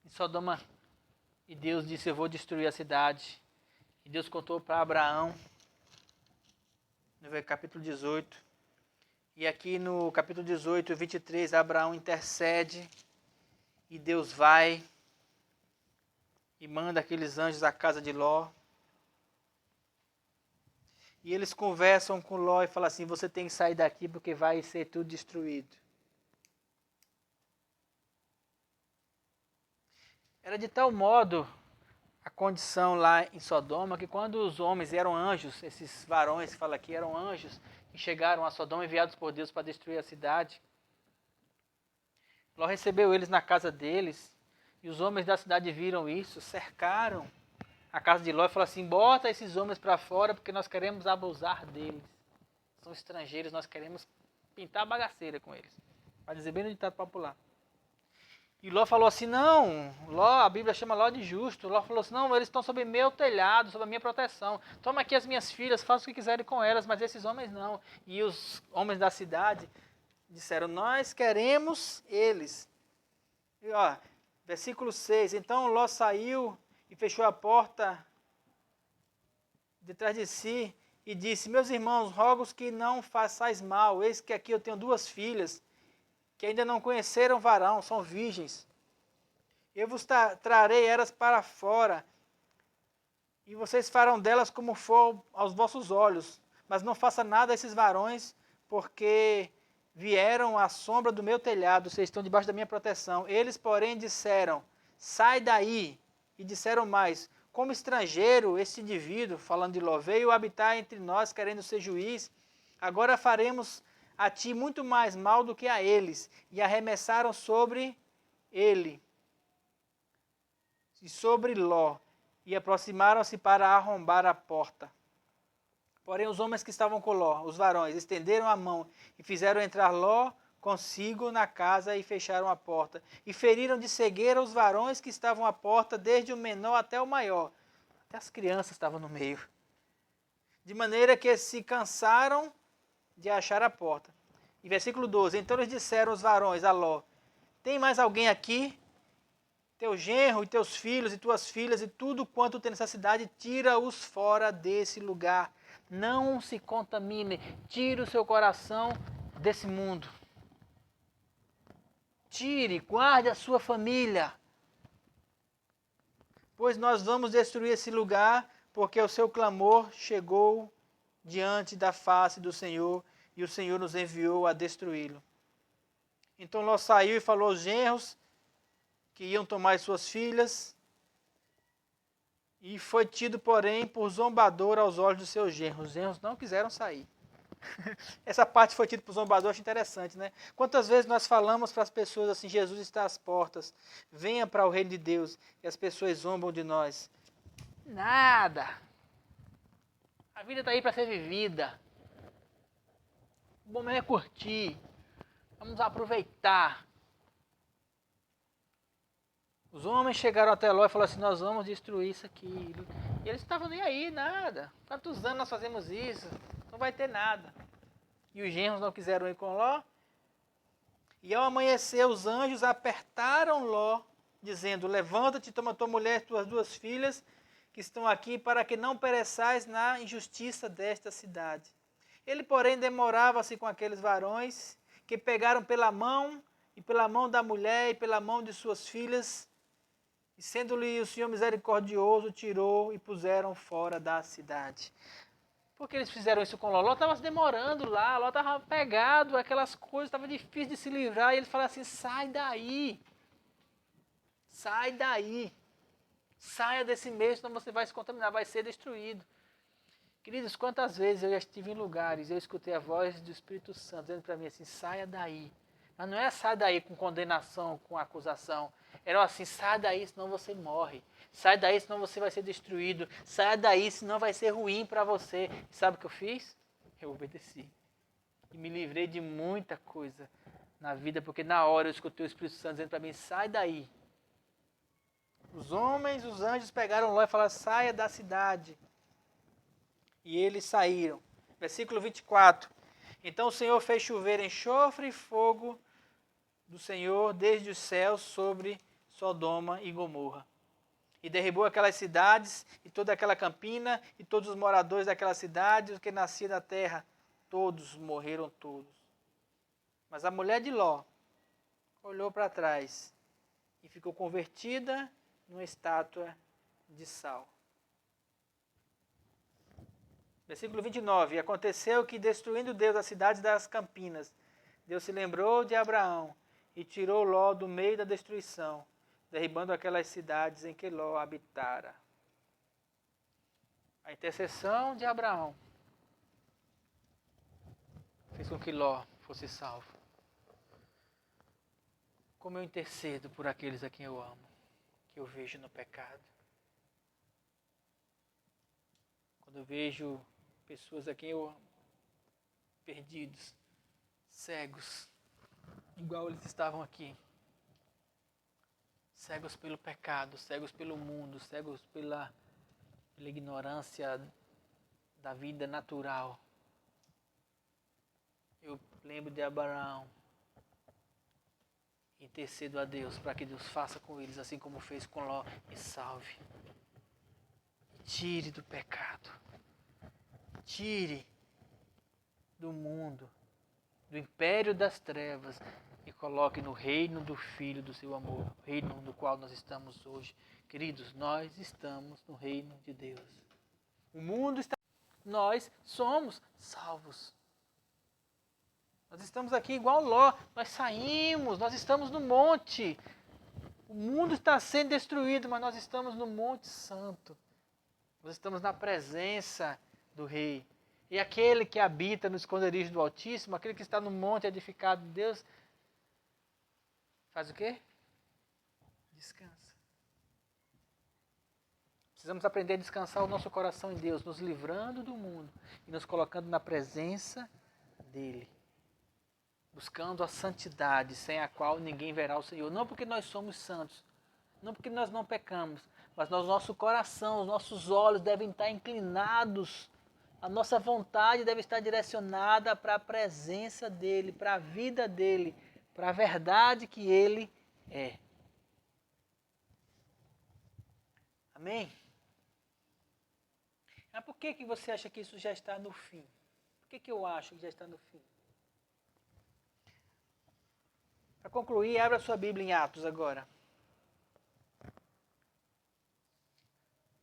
em Sodoma e Deus disse: eu vou destruir a cidade. E Deus contou para Abraão, no capítulo 18. E aqui no capítulo 18, 23, Abraão intercede e Deus vai e manda aqueles anjos à casa de Ló. E eles conversam com Ló e falam assim: você tem que sair daqui porque vai ser tudo destruído. Era de tal modo a condição lá em Sodoma que quando os homens eram anjos, esses varões que fala aqui eram anjos, e chegaram a Sodoma enviados por Deus para destruir a cidade, Ló recebeu eles na casa deles, e os homens da cidade viram isso, cercaram a casa de Ló e falaram assim: bota esses homens para fora porque nós queremos abusar deles. São estrangeiros, nós queremos pintar bagaceira com eles. Para dizer bem no ditado popular. E Ló falou assim: não, Ló, a Bíblia chama Ló de justo. Ló falou assim: não, eles estão sob meu telhado, sob a minha proteção. Toma aqui as minhas filhas, faça o que quiserem com elas, mas esses homens não. E os homens da cidade disseram: nós queremos eles. E ó, versículo 6, então Ló saiu e fechou a porta detrás de si e disse: meus irmãos, rogo-os que não façais mal, eis que aqui eu tenho 2 filhas, que ainda não conheceram varão, são virgens. Eu vos trarei elas para fora, e vocês farão delas como for aos vossos olhos. Mas não faça nada a esses varões, porque vieram à sombra do meu telhado, vocês estão debaixo da minha proteção. Eles, porém, disseram: sai daí. E disseram mais: como estrangeiro, este indivíduo, falando de Ló, veio habitar entre nós, querendo ser juiz, agora faremos a ti muito mais mal do que a eles. E arremessaram sobre ele e sobre Ló, e aproximaram-se para arrombar a porta. Porém os homens que estavam com Ló, os varões, estenderam a mão e fizeram entrar Ló consigo na casa e fecharam a porta. E feriram de cegueira os varões que estavam à porta, desde o menor até o maior. Até as crianças estavam no meio. De maneira que se cansaram de achar a porta. E versículo 12, então eles disseram os varões a Ló: tem mais alguém aqui? Teu genro e teus filhos e tuas filhas e tudo quanto tem nessa cidade, tira-os fora desse lugar. Não se contamine, tire o seu coração desse mundo. Tire, guarde a sua família. Pois nós vamos destruir esse lugar, porque o seu clamor chegou diante da face do Senhor, e o Senhor nos enviou a destruí-lo. Então Ló saiu e falou aos genros que iam tomar as suas filhas, e foi tido, porém, por zombador aos olhos dos seus genros. Os genros não quiseram sair. Essa parte foi tida por zombador, acho interessante, né? Quantas vezes nós falamos para as pessoas assim: Jesus está às portas, venha para o reino de Deus, e as pessoas zombam de nós. Nada. A vida está aí para ser vivida. O bom mesmo é curtir. Vamos aproveitar. Os homens chegaram até Ló e falaram assim: nós vamos destruir isso aqui. E eles estavam nem aí, nada. Quantos anos nós fazemos isso? Não vai ter nada. E os genros não quiseram ir com Ló. E ao amanhecer, os anjos apertaram Ló, dizendo: levanta-te, toma tua mulher e tuas 2 filhas, que estão aqui, para que não pereçais na injustiça desta cidade. Ele, porém, demorava-se com aqueles varões, que pegaram pela mão, e pela mão da mulher, e pela mão de suas filhas, e sendo-lhe o Senhor misericordioso, tirou e puseram fora da cidade. Por que eles fizeram isso com Ló? Ló estava se demorando lá, Ló estava pegado, aquelas coisas, estava difícil de se livrar, e eles falaram assim: sai daí, sai daí, saia desse meio, senão você vai se contaminar, vai ser destruído. Queridos, quantas vezes eu já estive em lugares e eu escutei a voz do Espírito Santo dizendo para mim assim, saia daí. Mas não é saia daí com condenação, com acusação. Era assim, saia daí senão você morre. Sai daí senão você vai ser destruído. Saia daí senão vai ser ruim para você. E sabe o que eu fiz? Eu obedeci. E me livrei de muita coisa na vida, porque na hora eu escutei o Espírito Santo dizendo para mim, sai daí. Os homens, os anjos pegaram Ló e falaram, saia da cidade. E eles saíram. Versículo 24. Então o Senhor fez chover enxofre e fogo do Senhor desde os céus sobre Sodoma e Gomorra. E derribou aquelas cidades e toda aquela campina e todos os moradores daquela cidade, os que nasciam da terra, todos morreram todos. Mas a mulher de Ló olhou para trás e ficou convertida numa estátua de sal. Versículo 29. E aconteceu que, destruindo Deus as cidades das campinas, Deus se lembrou de Abraão e tirou Ló do meio da destruição, derribando aquelas cidades em que Ló habitara. A intercessão de Abraão fez com que Ló fosse salvo. Como eu intercedo por aqueles a quem eu amo, que eu vejo no pecado. Quando eu vejo pessoas a quem eu amo, perdidos, cegos, igual eles estavam aqui. Cegos pelo pecado, cegos pelo mundo, cegos pela ignorância da vida natural. Eu lembro de Abraão. Intercedo a Deus para que Deus faça com eles assim como fez com Ló e salve. Tire do pecado. Tire do mundo, do império das trevas e coloque no reino do Filho do seu amor, reino no qual nós estamos hoje. Queridos, nós estamos no reino de Deus. O mundo está... Nós somos salvos. Nós estamos aqui igual Ló, nós saímos, nós estamos no monte. O mundo está sendo destruído, mas nós estamos no Monte Santo. Nós estamos na presença do Rei. E aquele que habita no esconderijo do Altíssimo, aquele que está no monte edificado de Deus, faz o quê? Descansa. Precisamos aprender a descansar o nosso coração em Deus, nos livrando do mundo e nos colocando na presença dEle. Buscando a santidade, sem a qual ninguém verá o Senhor. Não porque nós somos santos, não porque nós não pecamos, mas no nosso coração, os nossos olhos devem estar inclinados, a nossa vontade deve estar direcionada para a presença dEle, para a vida dEle, para a verdade que Ele é. Amém? Mas por que você acha que isso já está no fim? Por que eu acho que já está no fim? Para concluir, abra sua Bíblia em Atos agora.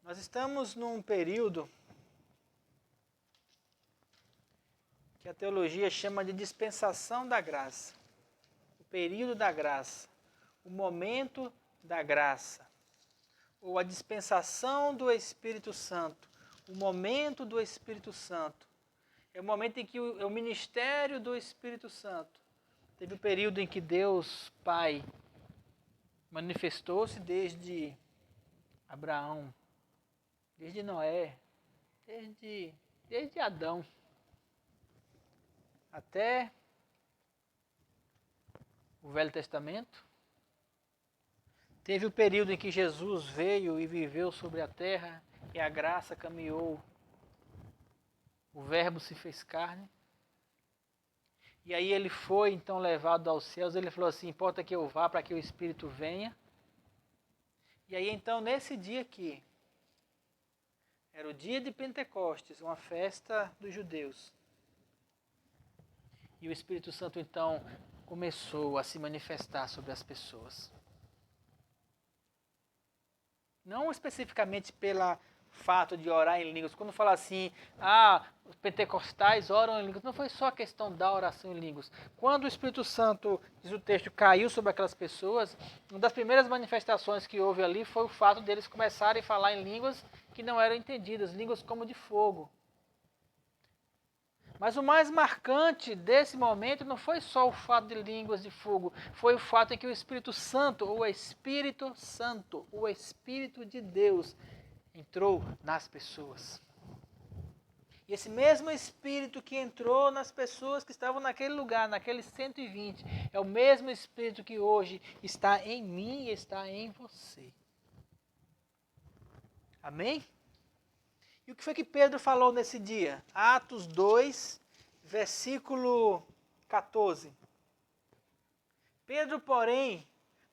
Nós estamos num período que a teologia chama de dispensação da graça. O período da graça. O momento da graça. Ou a dispensação do Espírito Santo. O momento do Espírito Santo. É o momento em que o ministério do Espírito Santo. Teve um período em que Deus, Pai, manifestou-se desde Abraão, desde Noé, desde Adão, até o Velho Testamento. Teve o período em que Jesus veio e viveu sobre a terra e a graça caminhou. O Verbo se fez carne. E aí ele foi então levado aos céus, ele falou assim, importa que eu vá para que o Espírito venha. E aí então nesse dia aqui, era o dia de Pentecostes, uma festa dos judeus. E o Espírito Santo então começou a se manifestar sobre as pessoas. Não especificamente pela fato de orar em línguas. Quando fala assim, os pentecostais oram em línguas, não foi só a questão da oração em línguas. Quando o Espírito Santo, diz o texto, caiu sobre aquelas pessoas, uma das primeiras manifestações que houve ali foi o fato deles começarem a falar em línguas que não eram entendidas, línguas como de fogo. Mas o mais marcante desse momento não foi só o fato de línguas de fogo, foi o fato em que o Espírito Santo, o Espírito de Deus, entrou nas pessoas. E esse mesmo Espírito que entrou nas pessoas que estavam naquele lugar, naqueles 120, é o mesmo Espírito que hoje está em mim e está em você. Amém? E o que foi que Pedro falou nesse dia? Atos 2, versículo 14. Pedro, porém,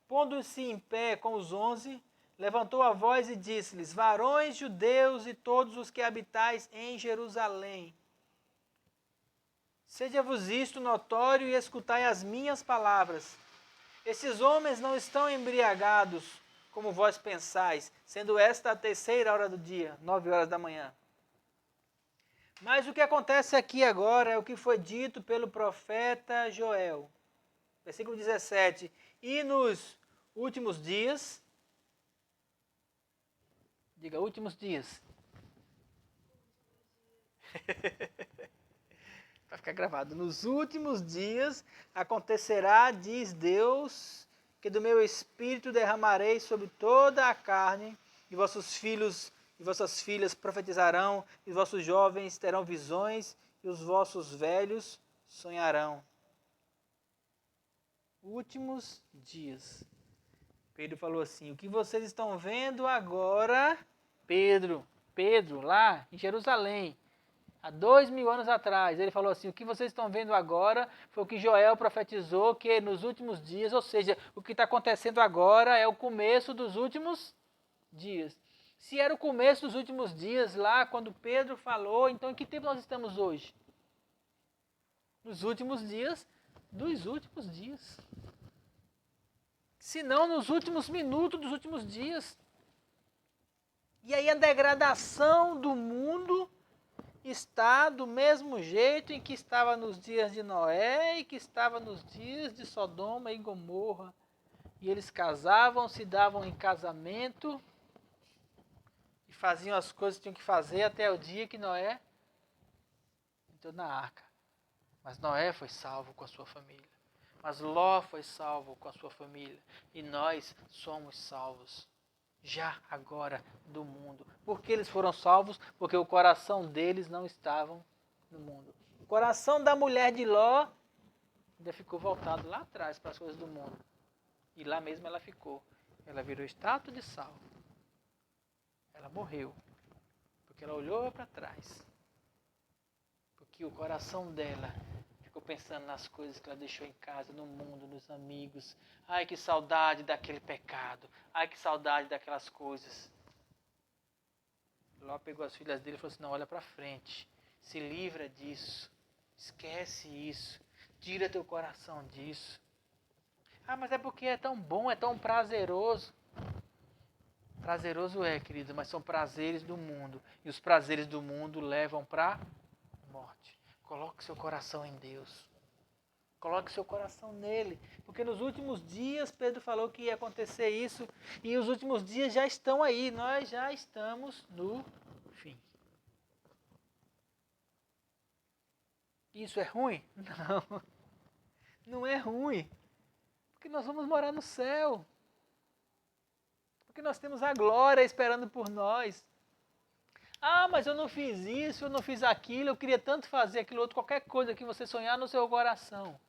pondo-se em pé com os 11, levantou a voz e disse-lhes: varões judeus e todos os que habitais em Jerusalém, seja-vos isto notório e escutai as minhas palavras. Esses homens não estão embriagados, como vós pensais, sendo esta a 3ª hora do dia, 9 horas da manhã. Mas o que acontece aqui agora é o que foi dito pelo profeta Joel. Versículo 17. E nos últimos dias, diga últimos dias. Vai ficar gravado. Nos últimos dias acontecerá, diz Deus, que do meu espírito derramarei sobre toda a carne, e vossos filhos e vossas filhas profetizarão, e vossos jovens terão visões, e os vossos velhos sonharão. Últimos dias. Pedro falou assim: o que vocês estão vendo agora, Pedro, lá em Jerusalém, há 2000 anos atrás, ele falou assim: o que vocês estão vendo agora foi o que Joel profetizou, que nos últimos dias, ou seja, o que está acontecendo agora é o começo dos últimos dias. Se era o começo dos últimos dias lá, quando Pedro falou, então em que tempo nós estamos hoje? Nos últimos dias dos últimos dias. Se não, nos últimos minutos dos últimos dias. E aí a degradação do mundo está do mesmo jeito em que estava nos dias de Noé e que estava nos dias de Sodoma e Gomorra. E eles casavam, se davam em casamento e faziam as coisas que tinham que fazer até o dia que Noé entrou na arca. Mas Noé foi salvo com a sua família. Mas Ló foi salvo com a sua família. E nós somos salvos já agora do mundo. Por que eles foram salvos? Porque o coração deles não estava no mundo. O coração da mulher de Ló ainda ficou voltado lá atrás para as coisas do mundo. E lá mesmo ela ficou. Ela virou estátua de sal. Ela morreu. Porque ela olhou para trás. Porque o coração dela ficou pensando nas coisas que ela deixou em casa, no mundo, nos amigos. Ai, que saudade daquele pecado. Ai, que saudade daquelas coisas. Ló pegou as filhas dele e falou assim: não, olha para frente. Se livra disso. Esquece isso. Tira teu coração disso. Ah, mas é porque é tão bom, é tão prazeroso. Prazeroso é, querido, mas são prazeres do mundo. E os prazeres do mundo levam para a morte. Coloque seu coração em Deus. Coloque seu coração nele. Porque nos últimos dias, Pedro falou que ia acontecer isso. E os últimos dias já estão aí. Nós já estamos no fim. Isso é ruim? Não. Não é ruim. Porque nós vamos morar no céu. Porque nós temos a glória esperando por nós. Ah, mas eu não fiz isso, eu não fiz aquilo, eu queria tanto fazer aquilo outro, qualquer coisa que você sonhar no seu coração.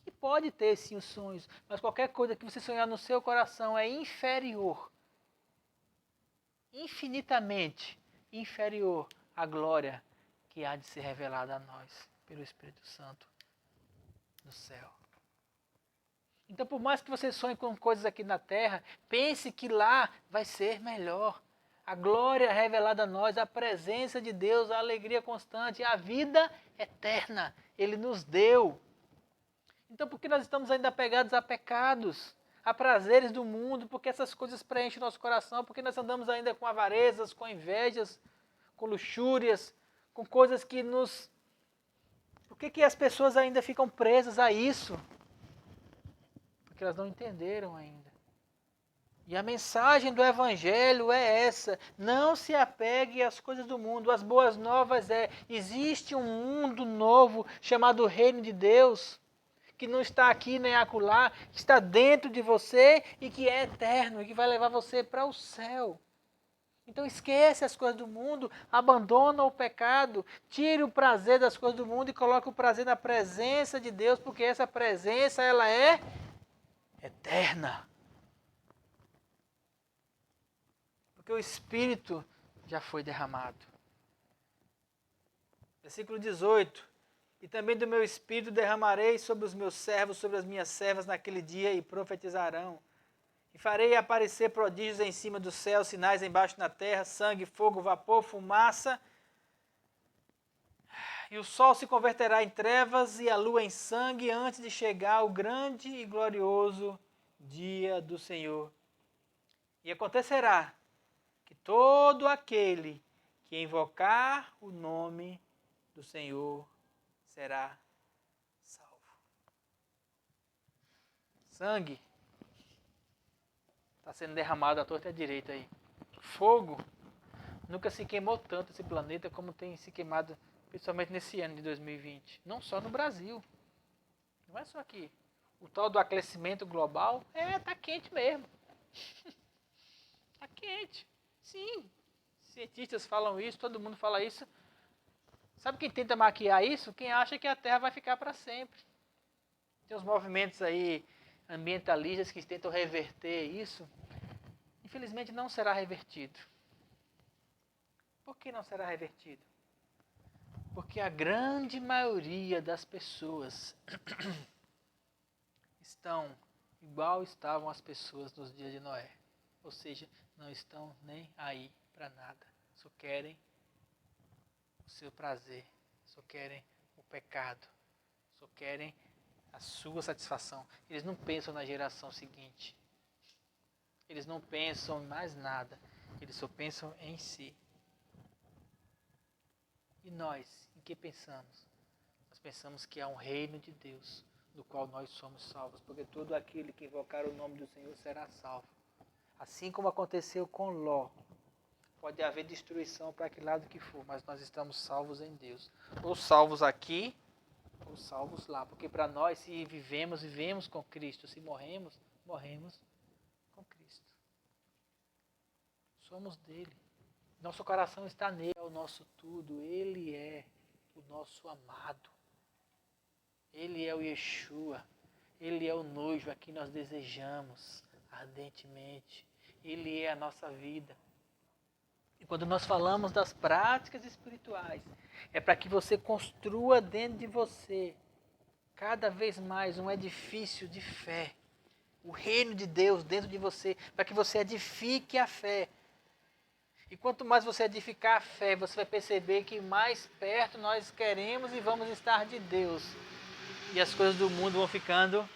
Que pode ter sim os sonhos, mas qualquer coisa que você sonhar no seu coração é inferior, infinitamente inferior à glória que há de ser revelada a nós pelo Espírito Santo no céu. Então, por mais que você sonhe com coisas aqui na terra, pense que lá vai ser melhor. A glória revelada a nós, a presença de Deus, a alegria constante, a vida eterna, Ele nos deu. Então por que nós estamos ainda apegados a pecados, a prazeres do mundo? Porque essas coisas preenchem nosso coração, porque nós andamos ainda com avarezas, com invejas, com luxúrias, com coisas que nos... Por que as pessoas ainda ficam presas a isso? Porque elas não entenderam ainda. E a mensagem do Evangelho é essa: não se apegue às coisas do mundo. As boas novas existe um mundo novo chamado Reino de Deus, que não está aqui nem acolá, que está dentro de você e que é eterno, e que vai levar você para o céu. Então esquece as coisas do mundo, abandona o pecado, tire o prazer das coisas do mundo e coloque o prazer na presença de Deus, porque essa presença ela é eterna. Porque o Espírito já foi derramado. Versículo 18. E também do meu Espírito derramarei sobre os meus servos, sobre as minhas servas naquele dia, e profetizarão. E farei aparecer prodígios em cima do céu, sinais embaixo na terra, sangue, fogo, vapor, fumaça. E o sol se converterá em trevas e a lua em sangue antes de chegar o grande e glorioso dia do Senhor. E acontecerá que todo aquele que invocar o nome do Senhor será salvo. Sangue está sendo derramado à torta e à direita aí. Fogo. Nunca se queimou tanto esse planeta como tem se queimado, principalmente nesse ano de 2020. Não só no Brasil. Não é só aqui. O tal do aquecimento global, tá quente mesmo. Tá quente. Sim. Cientistas falam isso, todo mundo fala isso. Sabe quem tenta maquiar isso? Quem acha que a Terra vai ficar para sempre. Tem uns movimentos aí ambientalistas que tentam reverter isso. Infelizmente não será revertido. Por que não será revertido? Porque a grande maioria das pessoas estão igual estavam as pessoas nos dias de Noé. Ou seja, não estão nem aí para nada. Só querem o seu prazer, só querem o pecado, só querem a sua satisfação. Eles não pensam na geração seguinte. Eles não pensam em mais nada. Eles só pensam em si. E nós, em que pensamos? Nós pensamos que há um reino de Deus, do qual nós somos salvos, porque todo aquele que invocar o nome do Senhor será salvo. Assim como aconteceu com Ló. Pode haver destruição para que lado que for, mas nós estamos salvos em Deus. Ou salvos aqui, ou salvos lá. Porque para nós, se vivemos, vivemos com Cristo. Se morremos, morremos com Cristo. Somos dele. Nosso coração está nele, é o nosso tudo. Ele é o nosso amado. Ele é o Yeshua. Ele é o noivo a quem nós desejamos ardentemente. Ele é a nossa vida. E quando nós falamos das práticas espirituais, é para que você construa dentro de você cada vez mais um edifício de fé. O reino de Deus dentro de você, para que você edifique a fé. E quanto mais você edificar a fé, você vai perceber que mais perto nós queremos e vamos estar de Deus. E as coisas do mundo vão ficando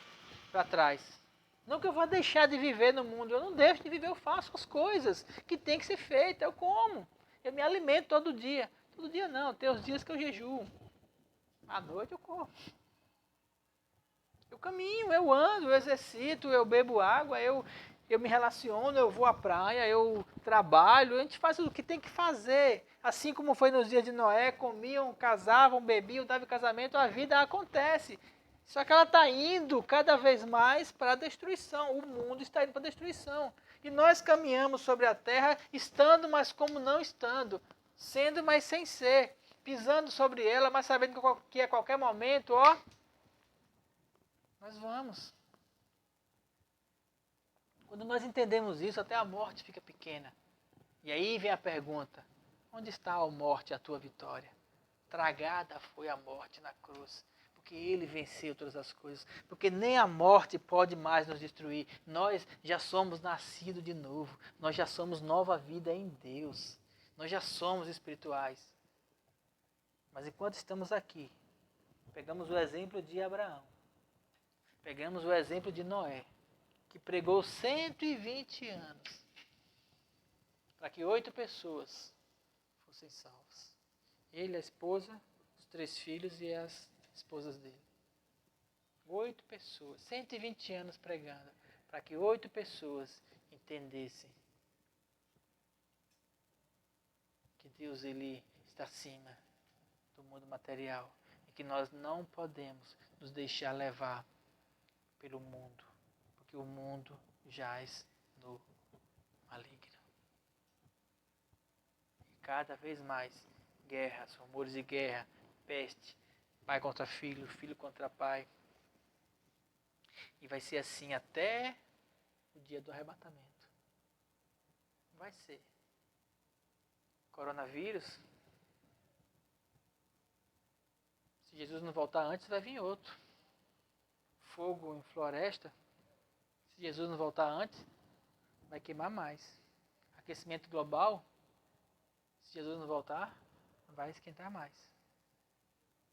para trás. Não que eu vá deixar de viver no mundo, eu não deixo de viver, eu faço as coisas que tem que ser feitas, eu como. Eu me alimento todo dia. Todo dia não, tem os dias que eu jejuo. À noite eu como. Eu caminho, eu ando, eu exercito, eu bebo água, eu me relaciono, eu vou à praia, eu trabalho, a gente faz o que tem que fazer. Assim como foi nos dias de Noé, comiam, casavam, bebiam, davam casamento, a vida acontece. Só que ela está indo cada vez mais para a destruição. O mundo está indo para a destruição. E nós caminhamos sobre a terra, estando, mas como não estando. Sendo, mas sem ser. Pisando sobre ela, mas sabendo que a qualquer momento, nós vamos. Quando nós entendemos isso, até a morte fica pequena. E aí vem a pergunta: onde está a morte, a tua vitória? Tragada foi a morte na cruz. Porque ele venceu todas as coisas. Porque nem a morte pode mais nos destruir. Nós já somos nascidos de novo. Nós já somos nova vida em Deus. Nós já somos espirituais. Mas enquanto estamos aqui, pegamos o exemplo de Abraão. Pegamos o exemplo de Noé, que pregou 120 anos para que 8 pessoas fossem salvas. Ele, a esposa, os 3 filhos e as esposas dele. 8 pessoas, 120 anos pregando, para que 8 pessoas entendessem que Deus ele está acima do mundo material e que nós não podemos nos deixar levar pelo mundo, porque o mundo jaz no maligno. E cada vez mais guerras, rumores de guerra, peste, pai contra filho, filho contra pai. E vai ser assim até o dia do arrebatamento. Vai ser. Coronavírus. Se Jesus não voltar antes, vai vir outro. Fogo em floresta. Se Jesus não voltar antes, vai queimar mais. Aquecimento global. Se Jesus não voltar, vai esquentar mais.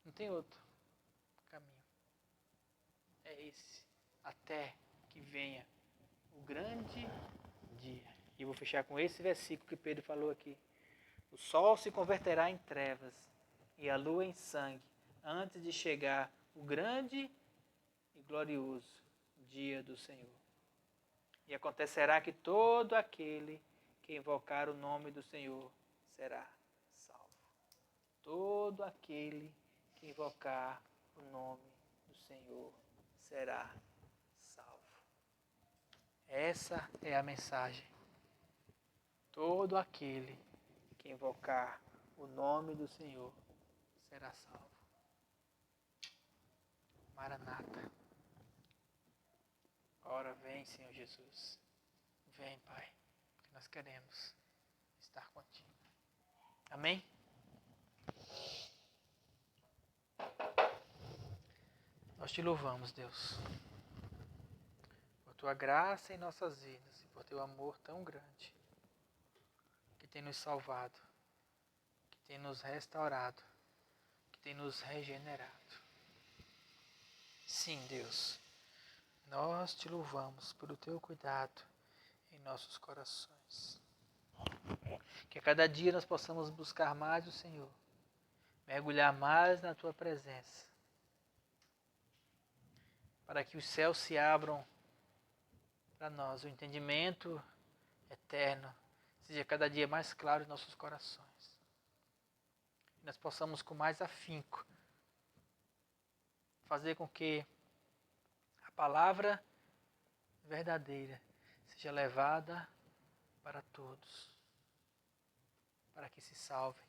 Não tem outro caminho. É esse. Até que venha o grande dia. E eu vou fechar com esse versículo que Pedro falou aqui. O sol se converterá em trevas e a lua em sangue, antes de chegar o grande e glorioso dia do Senhor. E acontecerá que todo aquele que invocar o nome do Senhor será salvo. Todo aquele que invocar o nome do Senhor será salvo. Essa é a mensagem. Todo aquele que invocar o nome do Senhor será salvo. Maranata. Ora vem, Senhor Jesus. Vem, Pai, que nós queremos estar contigo. Amém? Nós te louvamos, Deus, por tua graça em nossas vidas e por teu amor tão grande que tem nos salvado, que tem nos restaurado, que tem nos regenerado. Sim, Deus, nós te louvamos pelo teu cuidado em nossos corações. Que a cada dia nós possamos buscar mais o Senhor, mergulhar mais na tua presença, para que os céus se abram para nós, o entendimento eterno seja cada dia mais claro em nossos corações. E nós possamos com mais afinco fazer com que a palavra verdadeira seja levada para todos, para que se salvem,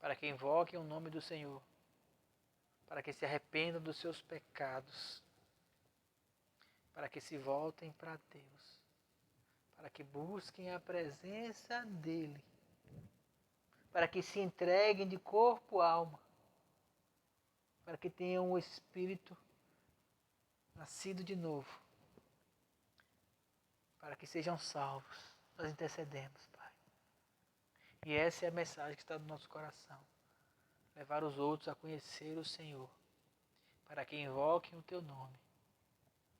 para que invoquem o nome do Senhor, para que se arrependam dos seus pecados, para que se voltem para Deus, para que busquem a presença dEle, para que se entreguem de corpo e alma, para que tenham o Espírito nascido de novo, para que sejam salvos. Nós intercedemos, Pai. E essa é a mensagem que está no nosso coração. Levar os outros a conhecer o Senhor, para que invoquem o Teu nome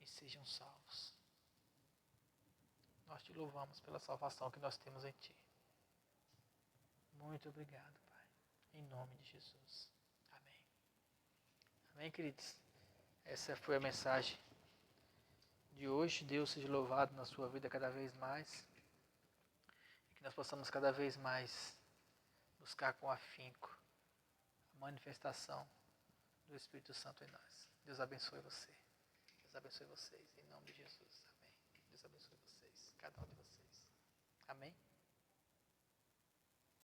e sejam salvos. Nós te louvamos pela salvação que nós temos em Ti. Muito obrigado, Pai. Em nome de Jesus. Amém. Amém, queridos? Essa foi a mensagem de hoje. Deus seja louvado na sua vida cada vez mais. E que nós possamos cada vez mais buscar com afinco a manifestação do Espírito Santo em nós. Deus abençoe você. Deus abençoe vocês. Em nome de Jesus. Amém. Deus abençoe vocês. Cada um de vocês. Amém.